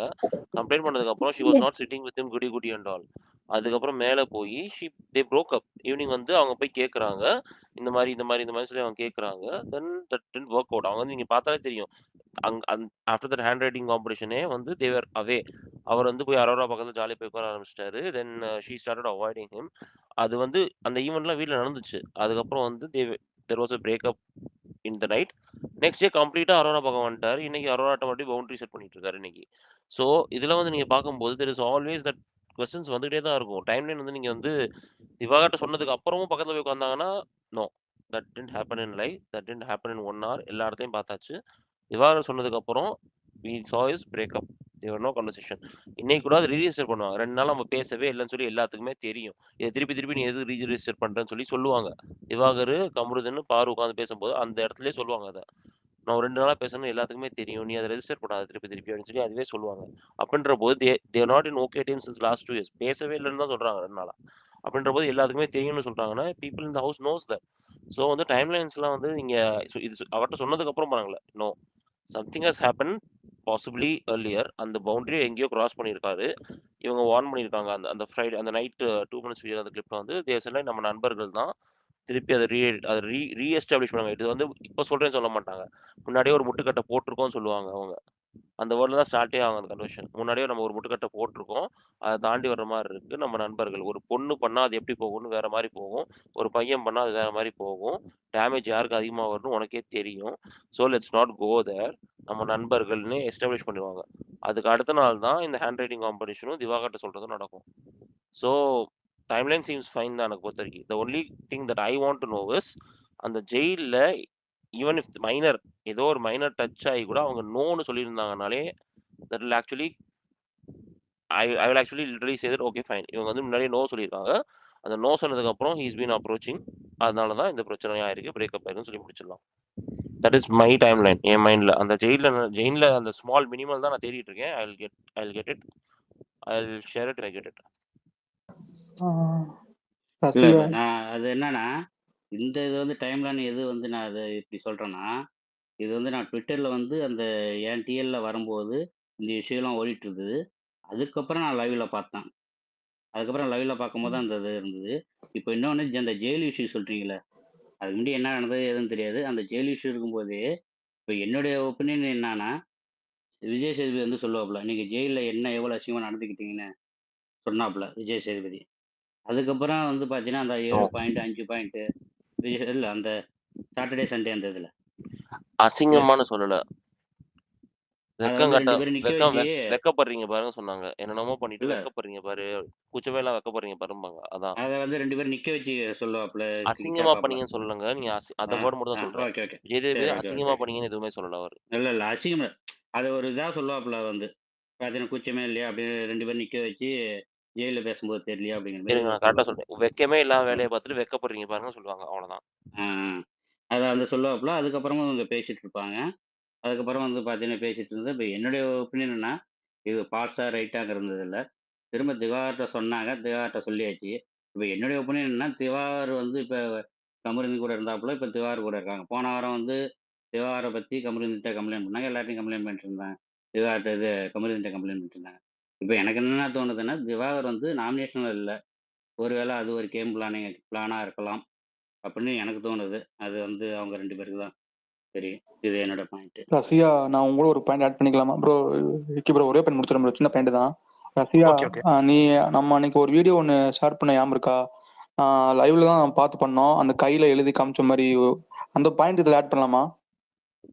கம்ப்ளைண்ட் பண்ணதுக்கு அப்புறம் she was not sitting with him குடி குடி அண்ட் ஆல். அதுக்கப்புறம் மேலே போய் தே ப்ரோக் அப். ஈவினிங் வந்து அவங்க போய் கேட்குறாங்க, இந்த மாதிரி சொல்லி அவங்க கேட்குறாங்க. தென் தட் டிடன்ட் ஒர்க் அவுட். அவங்க வந்து நீங்க பார்த்தாலே தெரியும், ஆஃப்டர் தட் ஹேண்ட் ரைட்டிங் காம்படிஷனே வந்து தேவர் அவே. அவர் வந்து போய் அரோரா பக்கத்துல ஜாலியாக போய் உட்கார ஆரம்பிச்சிட்டாரு. Then she started avoiding him. அது வந்து அந்த ஈவெண்ட்லாம் வீட்டில் நடந்துச்சு. அதுக்கப்புறம் வந்து there was a breakup in the night. Next day கம்ப்ளீட்டா அரோரா பக்கம் வந்துட்டாரு. இன்னைக்கு அரோராட்ட மட்டும் பவுண்டரி செட் பண்ணிட்டு இருக்காரு இன்னைக்கு. ஸோ இதுல வந்து நீங்க பார்க்கும்போது there is always that questions வந்துகிட்டே தான் இருக்கும். டைம்லைன் வந்து நீங்க வந்து திவாகர்ட்ட சொன்னதுக்கு அப்புறமும் பக்கத்துல போய் உட்காந்தாங்கன்னா no, that didn't happen in life, that didn't happen in 1 hour. எல்லா இடத்தையும் பார்த்தாச்சு. திவாகர் சொன்னதுக்கு அப்புறம் we saw his breakup. There were no conversation. இன்னைக்கு கூட அது ரீஜிஸ்டர் பண்ணுவாங்க. 2 நாள் நம்ம பேசவே இல்லைன்னு சொல்லி எல்லாத்துக்குமே தெரியும். இதை திருப்பி நீ எது ரீஜிஸ்டர் பண்றேன்னு சொல்லி சொல்லுவாங்க. திவாகர் கமருதன் பாரு உட்காந்து பேசும்போது அந்த இடத்துலயே சொல்லுவாங்க அதை. நான் ஒரு 2 நாளா பேசணும்னு எல்லாத்துக்குமே தெரியும், நீ அதை ரெஜிஸ்டர் பண்ணாத திருப்பி அப்படின்னு சொல்லி அதுவே சொல்லுவாங்க. அப்படின்ற போது தேர் not in okay team since last 2 years. பேசவே இல்லைன்னு தான் சொல்றாங்க 2 நாளா. அப்படின்ற போது எல்லாத்துக்குமே தெரியும்னு சொல்றாங்கன்னா people in the house knows that. So வந்து டைம் லைன்ஸ்லாம் வந்து நீங்க இது அவர்கிட்ட சொன்னதுக்கு அப்புறம் பாருங்களேன், know something has happen possibly earlier. அந்த பவுண்டரியை எங்கேயோ கிராஸ் பண்ணியிருக்காரு. இவங்க வார்ன் பண்ணியிருக்காங்க. அந்த அந்த ஃப்ரைடே அந்த நைட் 2 minutes வீடியோ அந்த கிளிப்ல வந்து தேசல நம்ம நண்பர்கள் தான் திருப்பி அதை ரீஎஸ்டாப்ளிஷ் பண்ணுவாங்க. இது வந்து இப்போ சொல்றேன்னு சொல்ல மாட்டாங்க, முன்னாடியே ஒரு முட்டுக்கட்டை போட்டிருக்கோம்னு சொல்லுவாங்க அவங்க. அந்த வேர்டில் தான் ஸ்டார்ட்டே ஆகும் அந்த கன்வர்ஷன். முன்னாடியே நம்ம ஒரு முட்டுக்கட்டை போட்டிருக்கோம், அதை தாண்டி வர்ற மாதிரி இருக்கு நம்ம நண்பர்கள். ஒரு பொண்ணு பண்ணா அது எப்படி போகும்னு வேற மாதிரி போகும், ஒரு பையன் பண்ணா அது வேற மாதிரி போகும். டேமேஜ் யாருக்கு அதிகமாக வரும்னு உனக்கே தெரியும். ஸோ லெட்ஸ் நாட் கோ தேர். நம்ம நண்பர்கள்னு எஸ்டாப்ளிஷ் பண்ணுவாங்க. அதுக்கு அடுத்த நாள் தான் இந்த ஹேண்ட் ரைட்டிங் காம்படிஷனும் திவாகர்ட்ட சொல்றதும் நடக்கும். ஸோ டைம்லைன் சீம்ஸ் ஃபைன் தான் எனக்கு பொறுத்த வரைக்கும். The only thing that I want to know is அந்த ஜெயிலில் ஈவன் இஃப் மைனர் ஏதோ ஒரு மைனர் டச் ஆகி கூட அவங்க நோன்னு சொல்லியிருந்தாங்கனாலே that will actually I will actually literally say that okay fine. இவங்க வந்து முன்னாடியே நோ சொல்லியிருக்காங்க, அந்த நோ சொன்னதுக்கு அப்புறம் ஹீஸ் பீன் அப்ரோச்சிங், அதனால தான் இந்த பிரச்சனை ஆயிருக்கு, பிரேக்கப் ஆயிருக்குன்னு சொல்லி முடிச்சிடலாம். That is my timeline. என் மைண்ட்ல அந்த ஜெயிலில் அந்த ஸ்மால் மினிமல் தான் நான் தேடிட்டு இருக்கேன். I will get it. I will share it. I get it. இல்ல நான் அது என்னன்னா, இந்த இது வந்து டைம்லைன் எது வந்து நான் அதை இப்படி சொல்றேன்னா, இது வந்து நான் ட்விட்டர்ல வந்து அந்த என் டிஎல்ல வரும்போது இந்த விஷயம்லாம் ஓடிட்டு இருந்தது. அதுக்கப்புறம் நான் லைவ்ல பார்த்தேன். அதுக்கப்புறம் லைவ்ல பார்க்கும்போது அந்த இது இருந்தது. இப்போ இன்னொன்று அந்த ஜெயில் இஷ்யூ சொல்றீங்களே, அதுக்கு முன்னாடி என்ன நடந்தது எதுவும் தெரியாது. அந்த ஜெயில் இஷ்யூ இருக்கும்போதே இப்போ என்னுடைய ஒப்பீனியன் என்னன்னா, விஜய் சேதுபதி வந்து சொல்லுவாப்புல, நீங்க ஜெயிலில் என்ன எவ்வளோ அசிங்கமாக நடந்துக்கிட்டீங்கன்னு சொன்னாப்புல விஜய் சேதுபதி. அதுக்கப்புறம் வந்து பார்த்தீங்கன்னா அந்த 7 பாயிண்ட் 5 பாயிண்ட் இல்லை அந்த சாட்டர்டே சண்டே அந்த இதில் அசிங்கமான சொல்லல, அதை வெக்கம் வந்து கட்ட 2 பேரும் நிக்க வச்சு வெக்கப்படுறீங்க பாருங்க சொன்னாங்க. என்னென்னமோ பண்ணிட்டு இல்ல வெக்கப்படுறீங்க பாரு, கூச்சமே எல்லாம் வெக்கப்படுறீங்க பாரும்பாங்க. அதான். அதை வந்து 2 பேரும் நிக்க வச்சு சொல்லுவாப்புல அசிங்கமா கேட்பாப்புல. பண்ணீங்கன்னு சொல்லலங்க. நீங்க அந்த வேர்ட் மட்டும் தான் சொல்றேன். ஓகே ஓகே விஜய் சரி ஓகே அசிங்கமா ஓகே பண்ணீங்கன்னு எதுவுமே சொல்லல அவரு. இல்ல அசிங்கம் இல்ல. அதை ஒரு இதா சொல்லுவாப்புல வந்து பார்த்தீங்கன்னா கூச்சமே இல்லையா அப்படின்னு 2 பேரும் நிக்க வச்சு ஜெயில பேசும்போது தெரியலையா அப்படிங்கிற மாதிரி இருங்க நான் கரெக்டா சொல்லுவாப்புல. சொல்றேன். வெக்கமே இல்லாம வேலையை பார்த்துட்டு வெக்கப்படுறீங்க பாருங்க சொல்லுவாங்க. அவ்வளவுதான். அதை வந்து சொல்லுவாப்புல. அதுக்கப்புறமா இவங்க பேசிட்டு இருப்பாங்க. அதுக்கப்புறம் வந்து பார்த்தீங்கன்னா பேசிட்டு இருந்து இப்போ என்னுடைய ஒப்பீனியன் என்னன்னா இது பால்ஸா ரைட்டாங்கிறது இல்லை. திரும்ப திவாகர்கிட்ட சொன்னாங்க, திவாகர்கிட்ட சொல்லியாச்சு. இப்போ என்னுடைய ஒப்பீனியன் என்னன்னா திவாகர் வந்து இப்போ கமருந்தி கூட இருந்தாப்புல, இப்போ திவாகர் கூட இருக்காங்க. போன வாரம் வந்து திவாகரை பற்றி கமருந்திட்ட கம்ப்ளைண்ட் பண்ணாங்க, எல்லாத்தையும் கம்ப்ளைண்ட் பண்ணிட்டு இருந்தாங்க. திவாகர்கிட்ட இது கமருந்திட்ட கம்ப்ளைண்ட் பண்ணிட்டு இருந்தாங்க. இப்போ எனக்கு என்ன தோணுதுன்னா திவாகர் வந்து நாமினேஷனில் இல்லை. ஒருவேளை அது ஒரு கேம் பிளானாக இருக்கலாம் அப்படின்னு எனக்கு தோணுது. அது வந்து அவங்க 2 பேருக்கு தான் தெரியும். இது என்னோட பாயிண்ட். ரசியா, நான் உங்களோட ஒரு பாயிண்ட் ஆட் பண்ணிக்கலாமா ப்ரோ? விக்கி ப்ரோ, ஒரே பாயிண்ட் முடிச்சிடும் ப்ரோ, சின்ன பாயிண்ட் தான். ரசியா, ஓகே ஓகே நீ நம்ம அன்னைக்கு ஒரு வீடியோ ஒன்று ஷேர் பண்ண ஞாபகம் இருக்கா? லைவ்ல தான் பார்த்து பண்ணோம். அந்த கையில எழுதி காமிச்ச மாதிரி அந்த பாயிண்ட் இதில் ஆட் பண்ணலாமா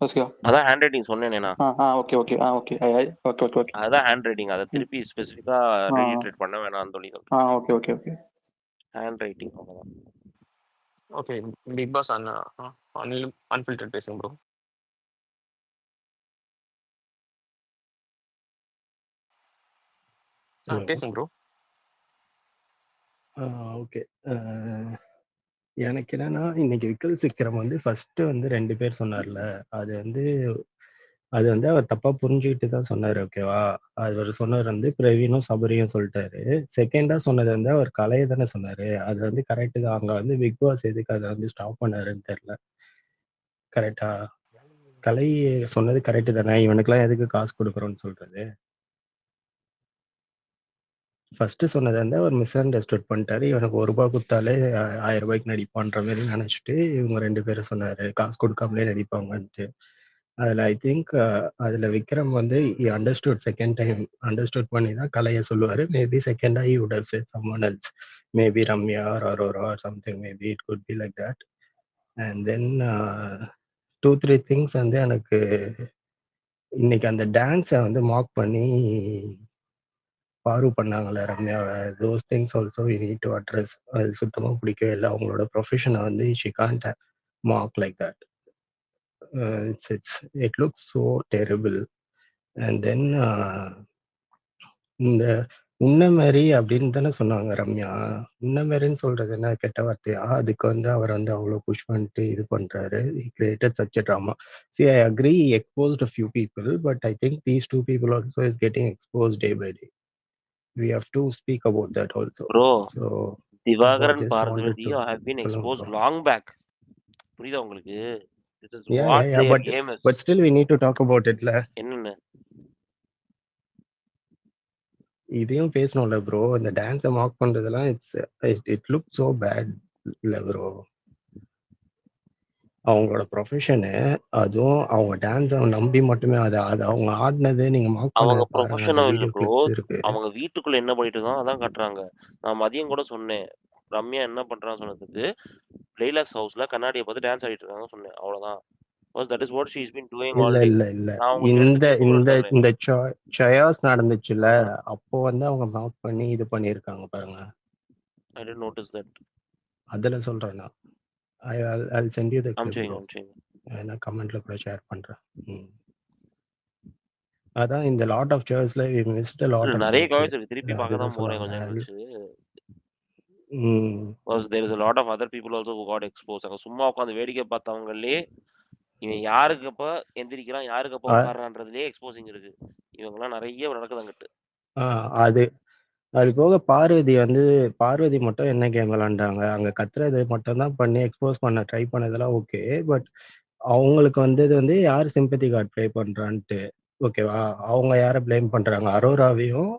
ரசியா? அதான் ஹேண்ட் ரைட்டிங் சொன்னேனே நான். Okay okay okay okay okay okay. அதான் ஹேண்ட் ரைட்டிங். அதை திருப்பி ஸ்பெசிஃபிக்கா ரீட்ரேட் பண்ண வேணாம்னு சொல்லி சொல்றேன். Okay okay okay. Hand writing அவ்வளவுதான். ஓகே பிக் பாஸ் அன்ஃபில்டர்ட் பேசுங்க ப்ரோ. பேசுங்க ப்ரோ. ஓகே. எனக்கு என்னன்னா இன்னைக்கு விக்கல் சிக்கிரம் வந்து ஃபர்ஸ்ட் வந்து 2 பேர் சொன்னார்ல, அது வந்து அவர் தப்பா புரிஞ்சுக்கிட்டு தான் சொன்னாரு. ஓகேவா? அவர் சொன்னவர் வந்து பிரவீனும் சபரியும் சொல்லிட்டாரு. செகண்டா சொன்னது வந்து அவர் கலையை தானே சொன்னாரு. அது வந்து கரெக்ட் தான். அங்க வந்து பிக் பாஸ் எதுக்கு அதை வந்து ஸ்டாப் பண்ணாருன்னு தெரியல. கரெக்டா? கலை சொன்னது கரெக்ட் தானே, இவனுக்குலாம் எதுக்கு காசு கொடுக்குறோம்னு சொல்றது. ஃபர்ஸ்ட் சொன்னது வந்து அவர் மிஸ் அண்டர்ஸ்டுட் பண்ணிட்டாரு. இவனுக்கு ₹1 கொடுத்தாலே 1000 ரூபாய்க்கு நடிப்பான்ற மாதிரி நினைச்சிட்டு இவங்க 2 பேரும் சொன்னாரு காசு கொடுக்காமலே நடிப்பாங்கன்ட்டு. அதுல ஐ திங்க் அதுல விக்ரம் வந்து அண்டர்ஸ்டுட் செகண்ட் டைம் அண்டர்ஸ்டுட் பண்ணி தான் கலையை சொல்லுவாரு. மேபி செகண்டா he would have said someone else, maybe Ramya or Aurora or something, maybe it could be like that. And then 2-3 things வந்து எனக்கு இன்னைக்கு அந்த டான்ஸை வந்து மார்க் பண்ணி பாரு பண்ணாங்கல்ல ரம்யாவை, those things also we need to address. அது சுத்தமா பிடிக்கவே இல்லை. அவங்களோட ப்ரொஃபஷனை வந்து she can't mark like that. It looks so terrible. And then இந்த உன்னமேரி அப்படின்னு தானே சொன்னாங்க ரம்யா. உன்னமேரின்னு சொல்றது என்ன கெட்ட வார்த்தையா? அதுக்கு வந்து அவர் வந்து அவ்வளோ புஷ் பண்ணிட்டு இது பண்றாரு. He created such a drama. See, I agree he exposed a few people, but I think these 2 people also is getting exposed day by day. We have to speak about that also. Bro, So Divagar and just wanted Parvati to have been சொல்லுங்க exposed bro. long back. புரியுதா உங்களுக்கு? This is Yeah, what yeah, their aim is. but still we need to talk about it. என்னன்னு இதையும் பேசணும்ல bro. இந்த டான்ஸை mark பண்றதெல்லாம் it look so bad இல்ல bro. அவங்களோட ப்ரொஃபஷனு, அதுவும் அவங்க டான்ஸை நம்பி மட்டுமே அது அவங்க ஆடினது நீங்க மார்க் அவங்க பண்ணதை பாருங்க. அந்த ப்ரொஃபஷனல் இல்ல வீடியோ ப்ரோ. கிளிப்ஸ் இருக்கு. அவங்க வீட்டுக்குள்ள என்ன பண்ணிட்டு இருக்காங்க அதான் காட்டுறாங்க. நான் மதியம் கூட சொன்னேன், ரம்யா என்ன பண்றான்னு சொன்னதுக்கு லைலாக்ஸ் ஹவுஸ்ல கண்ணாடியை பார்த்து டான்ஸ் ஆடிட்டு இருக்காங்கன்னு சொன்னேன். அவ்வளவுதான். That is what she has been doing all இல்ல day. இல்ல இல்ல நான் உங்களுக்கு இந்த 2 clip கூட இந்த தரேன். இந்த சயாஸ் நடந்துச்சுல, அப்போ வந்து அவங்க மார்க் பண்ணி இது பண்ணியிருக்காங்க பாருங்க. I didn't notice that. அதுல சொல்றேன் நான். I'll send you the clip bro. நான் கமெண்ட்ல கூட ஷேர் பண்றேன். அதான் இந்த லாட் ஆஃப் சேர்ஸ்ல we missed a lot of நிறைய things. காலேஜ் திருப்பி பார்க்க தான் போறேன் கொஞ்சம் கழிச்சு. There is a lot of other people also who got exposed. அங்க சும்மா உட்கார்ந்து வேடிக்கை பார்த்தவங்களே இவன் யாருக்கு அப்ப எந்திரிக்கிறான், யாருக்கு அப்ப உட்கார்றான்றதுலயே எக்ஸ்போசிங் இருக்கு. இவங்கெல்லாம் நிறைய நடக்குதாங்கட்டு. அது போக பார்வதி மட்டும் என்ன கேம் விளாண்டாங்க, அங்க கத்துறது மட்டும் தான் பண்ணி எக்ஸ்போஸ் பண்ண ட்ரை பண்ணதெல்லாம் ஓகே. பட் அவங்களுக்கு வந்தது வந்து யார் சிம்பத்தி கார்டு ப்ளே பண்றான்ட்டு. ஓகேவா? அவங்க யாரை பிளேம் பண்றாங்க? அரோராவையும்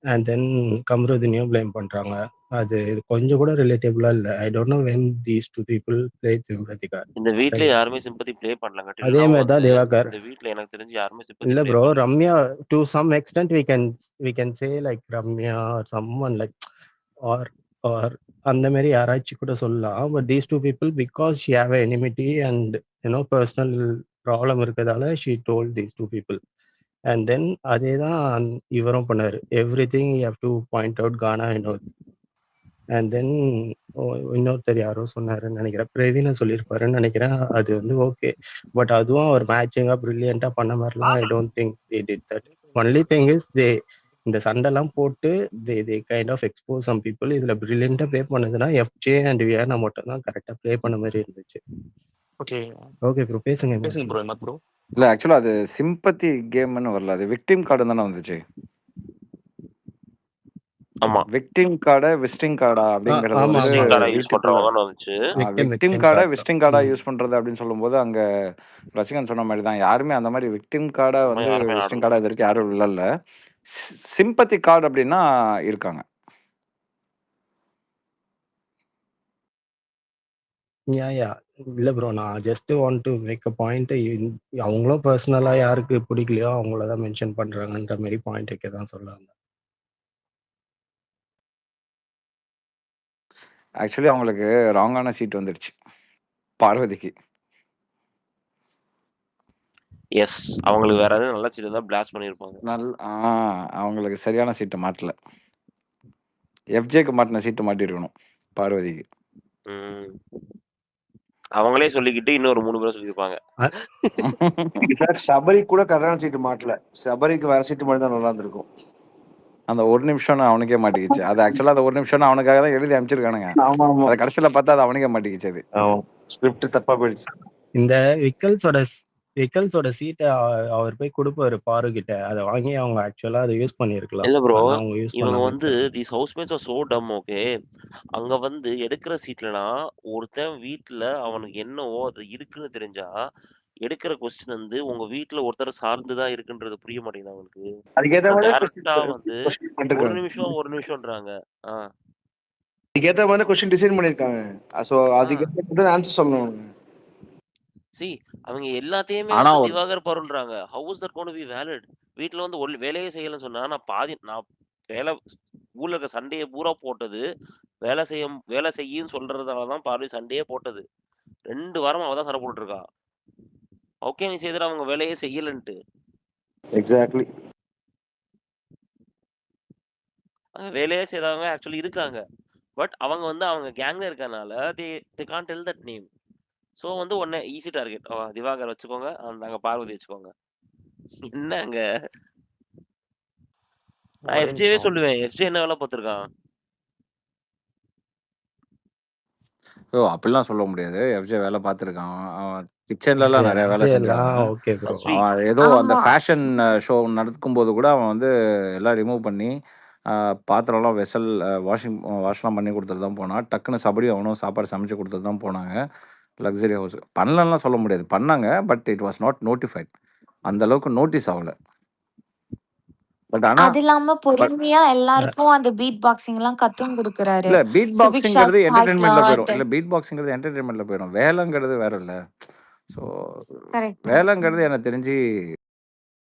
அண்ட் தென் கம்ருதினையும் பிளேம் பண்றாங்க. அது கொஞ்சம் கூட ரிலேட்டபிளா இல்ல. ஐ don't no when these 2 people played sympathy card. இந்த வீட்ல யாருமே சிம்பத்தி ப்ளே பண்ணலங்க. அதே மாதிரி தான் திவாகர். இந்த வீட்ல எனக்கு தெரிஞ்சு யாருமே சிம்பத்தி இல்ல ப்ளே ப்ரோ, பண்ணல. Ramya to some extent we can say like Ramya or someone like or அந்த மாதிரி யாராச்சும் கூட சொல்லலாம். But these 2 people because she have an enmity and personal problem இருக்கதால she told these 2 people. And then அதே தான் இவரும் பண்ணாரு. Everything you have to point out Gana Vinoth. And then இன்னொருத்தர் யாரோ சொன்னாருன்னு நினைக்கிறேன், பிரவீன சொல்லியிருப்பாருன்னு நினைக்கிறேன். அது வந்து ஓகே, பட் அதுவும் அவர் மேட்சிங்கா பிரில்லியண்டா பண்ண மாதிரிலாம் I don't think they did that. Only thing is இந்த சண்டைலாம் போட்டு they kind of expose some people. இதுல பிரில்லியண்டா ப்ளே பண்ணதுன்னா எஃப்ஜே அண்ட் வியானா மட்டும் தான் கரெக்டா ப்ளே பண்ண மாதிரி இருந்துச்சு. ஓகே ஓகே ப்ரோ, பேசுங்க. பேசுங்க ப்ரோ. என்ன ப்ரோ? இல்ல ஆக்சுவலா அது சிம்பத்தி கேம்னு வரல, அது விக்டிம் கார்டு தானே வந்துச்சு. ஆமா விக்டிம் கார்டை விசிட்டிங் கார்டா அப்படிங்கிறது ஆமா வந்து விசிட்டிங் கார்டா யூஸ் வீட்டுக்குள்ள பண்றவங்கன்னு வந்துச்சு. விக்டிம் கார்டை விசிட்டிங் கார்டா யூஸ் பண்றது அப்படின்னு சொல்லும்போது அங்க ரசிகன் சொன்ன மாதிரி தான், யாருமே அந்த மாதிரி விக்டிம் கார்டை நம்ம வந்து யாருமே விசிட்டிங் ஆடல. கார்டா இது வரைக்கும் யாரும் இல்லைல்ல. சிம்பத்தி கார்டு அப்படின்னா இருக்காங்க. யா இல்ல ப்ரோ, நான் just want to make a point. அவங்களும் பர்சனலா யாருக்கு பிடிக்கலையோ அவங்கள தான் மென்ஷன் பண்றாங்கன்ற மாதிரி பாயிண்ட் வைக்க தான் சொல்லாங்க. ஆக்சுவலி அவங்களுக்கு ராங்கான சீட் வந்துடுச்சு பார்வதிக்கு. எஸ், அவங்களுக்கு வேற ஏதாவது நல்ல சீட் இருந்தா பிளாஸ்ட் பண்ணிருப்பாங்க. அவங்களுக்கு சரியான சீட்டை மாட்டல. எஃப்ஜேக்கு மாட்டின சீட்டு மாட்டிருக்கணும் பார்வதிக்கு. அவங்களே சொல்லிக்கிட்டு இன்னொரு 3 பேர் சொல்லியிருப்பாங்க. சபரி கூட கரெக்டான சீட்டு மாட்டல, சபரிக்கு வேற சீட்டு மட்டும் தான் நல்லா இருந்திருக்கும். அந்த ஒரு நிமிஷம் அவனுக்கே மாட்டிக்கிச்சு. அது ஆக்சுவலா அந்த ஒரு நிமிஷம் அவனுக்காக தான் எழுதி அமைச்சிருக்கானுங்க. ஆமா ஆமா, அது கடைசியில பார்த்தா அது அவனுக்கே மாட்டிக்கிச்சு. அது ஸ்கிரிப்ட் தப்பா போயிடுச்சு. இந்த விக்கல்ஸோட சீட்டை அவர் போய் கொடுப்பாரு பாரு கிட்ட, அதை வாங்கி அவங்க ஆக்சுவலா அதை யூஸ் பண்ணிருக்கலாம். இல்ல ப்ரோ, அவங்க யூஸ் இவங்க பண்ணாம வந்து தீஸ் ஹவுஸ்மேட்ஸ் ஆர் சோ டம். ஓகே, அங்க வந்து எடுக்கிற சீட்லனா ஒருத்தன் வீட்டுல அவனுக்கு என்னவோ அது இருக்குன்னு தெரிஞ்சா எடுக்கிற கொஸ்டின் வந்து உங்க வீட்டுல ஒருத்தர் சார்ந்துதான் இருக்குன்றது புரிய மாட்டேங்குது அவங்களுக்கு. அதுக்கேத்த மாதிரி டைரக்டா வந்து ஒரு நிமிஷம்ன்றாங்க. அதுக்கேத்த மாதிரி கொஸ்டின் டிசைன் பண்ணிருக்காங்க. சோ அதுக்கேத்த ஆன்சர் சொல்லணும். See, அவங்க எல்லாத்தையுமே ஆனா வந்து Diwakar பருன்றாங்க. How is that going to be valid? வீட்ல வந்து ஒரு வேலையே செய்யலன்னு சொன்னா, நான் வேலை ஊர்ல இருக்க சண்டைய பூரா போட்டது, வேலை செய்யின்னு சொல்றதால தான் பார்வதி சண்டையே போட்டது. 2 வாரமா அவ தான் சண்டை போட்டுட்டு இருக்கா. How can you say that அவங்க வேலையே செய்யலன்ட்டு? எக்ஸாக்ட்லி. வேலையே செய்றவங்க ஆக்சுவலி இருக்காங்க. பட் அவங்க வந்து அவங்க கேங்ல இருக்கனால they can't tell that name. So வந்து உடனே ஈஸி டார்கெட். திவாகர் வச்சுக்கோங்க, நாங்க பார்வதி வச்சுக்கோங்க. என்னங்க நான் எஃப்ஜேவே சொல்லுவேன். எஃப்ஜே என்ன வேலை பார்த்திருக்கான்? அப்படிலாம் சொல்ல முடியாது. எஃப்ஜே வேலை பார்த்துருக்கான். அவன் கிச்சன்ல எல்லாம் நிறைய வேலை செஞ்சான். அவன் ஏதோ அந்த ஃபேஷன் ஷோ நடக்கும்போது கூட அவன் வந்து எல்லாம் ரிமூவ் பண்ணி பாத்திரம்லாம் வெசல் வாஷ்லாம் பண்ணி கொடுத்துட்டு தான் போனான். டக்குன்னு சபடி அவனும் சாப்பாடு சமைச்சு கொடுத்துட்டு தான் போனாங்க லக்ஸரி ஹவுஸ். பண்ணலன்னா சொல்ல முடியாது, பண்ணாங்க. But it was not notified. அந்த அளவுக்கு நோட்டீஸ் ஆகல. பட் ஆனா அது இல்லாம பொறுமையா எல்லாருக்கும் அந்த பீட் பாக்ஸிங் எல்லாம் கத்தும் கொடுக்கறாரு. இல்ல பீட் சுபிக்ஷா பாக்ஸிங்கிறது has என்டர்டெயின்மெண்ட்ல போயிடும். learned. இல்ல பீட் பாக்ஸிங்கிறது என்டர்டெயின்மெண்ட்ல போயிடும். வேலைங்கிறது வேற இல்ல. So Correct. வேலைங்கிறது எனக்கு தெரிஞ்சு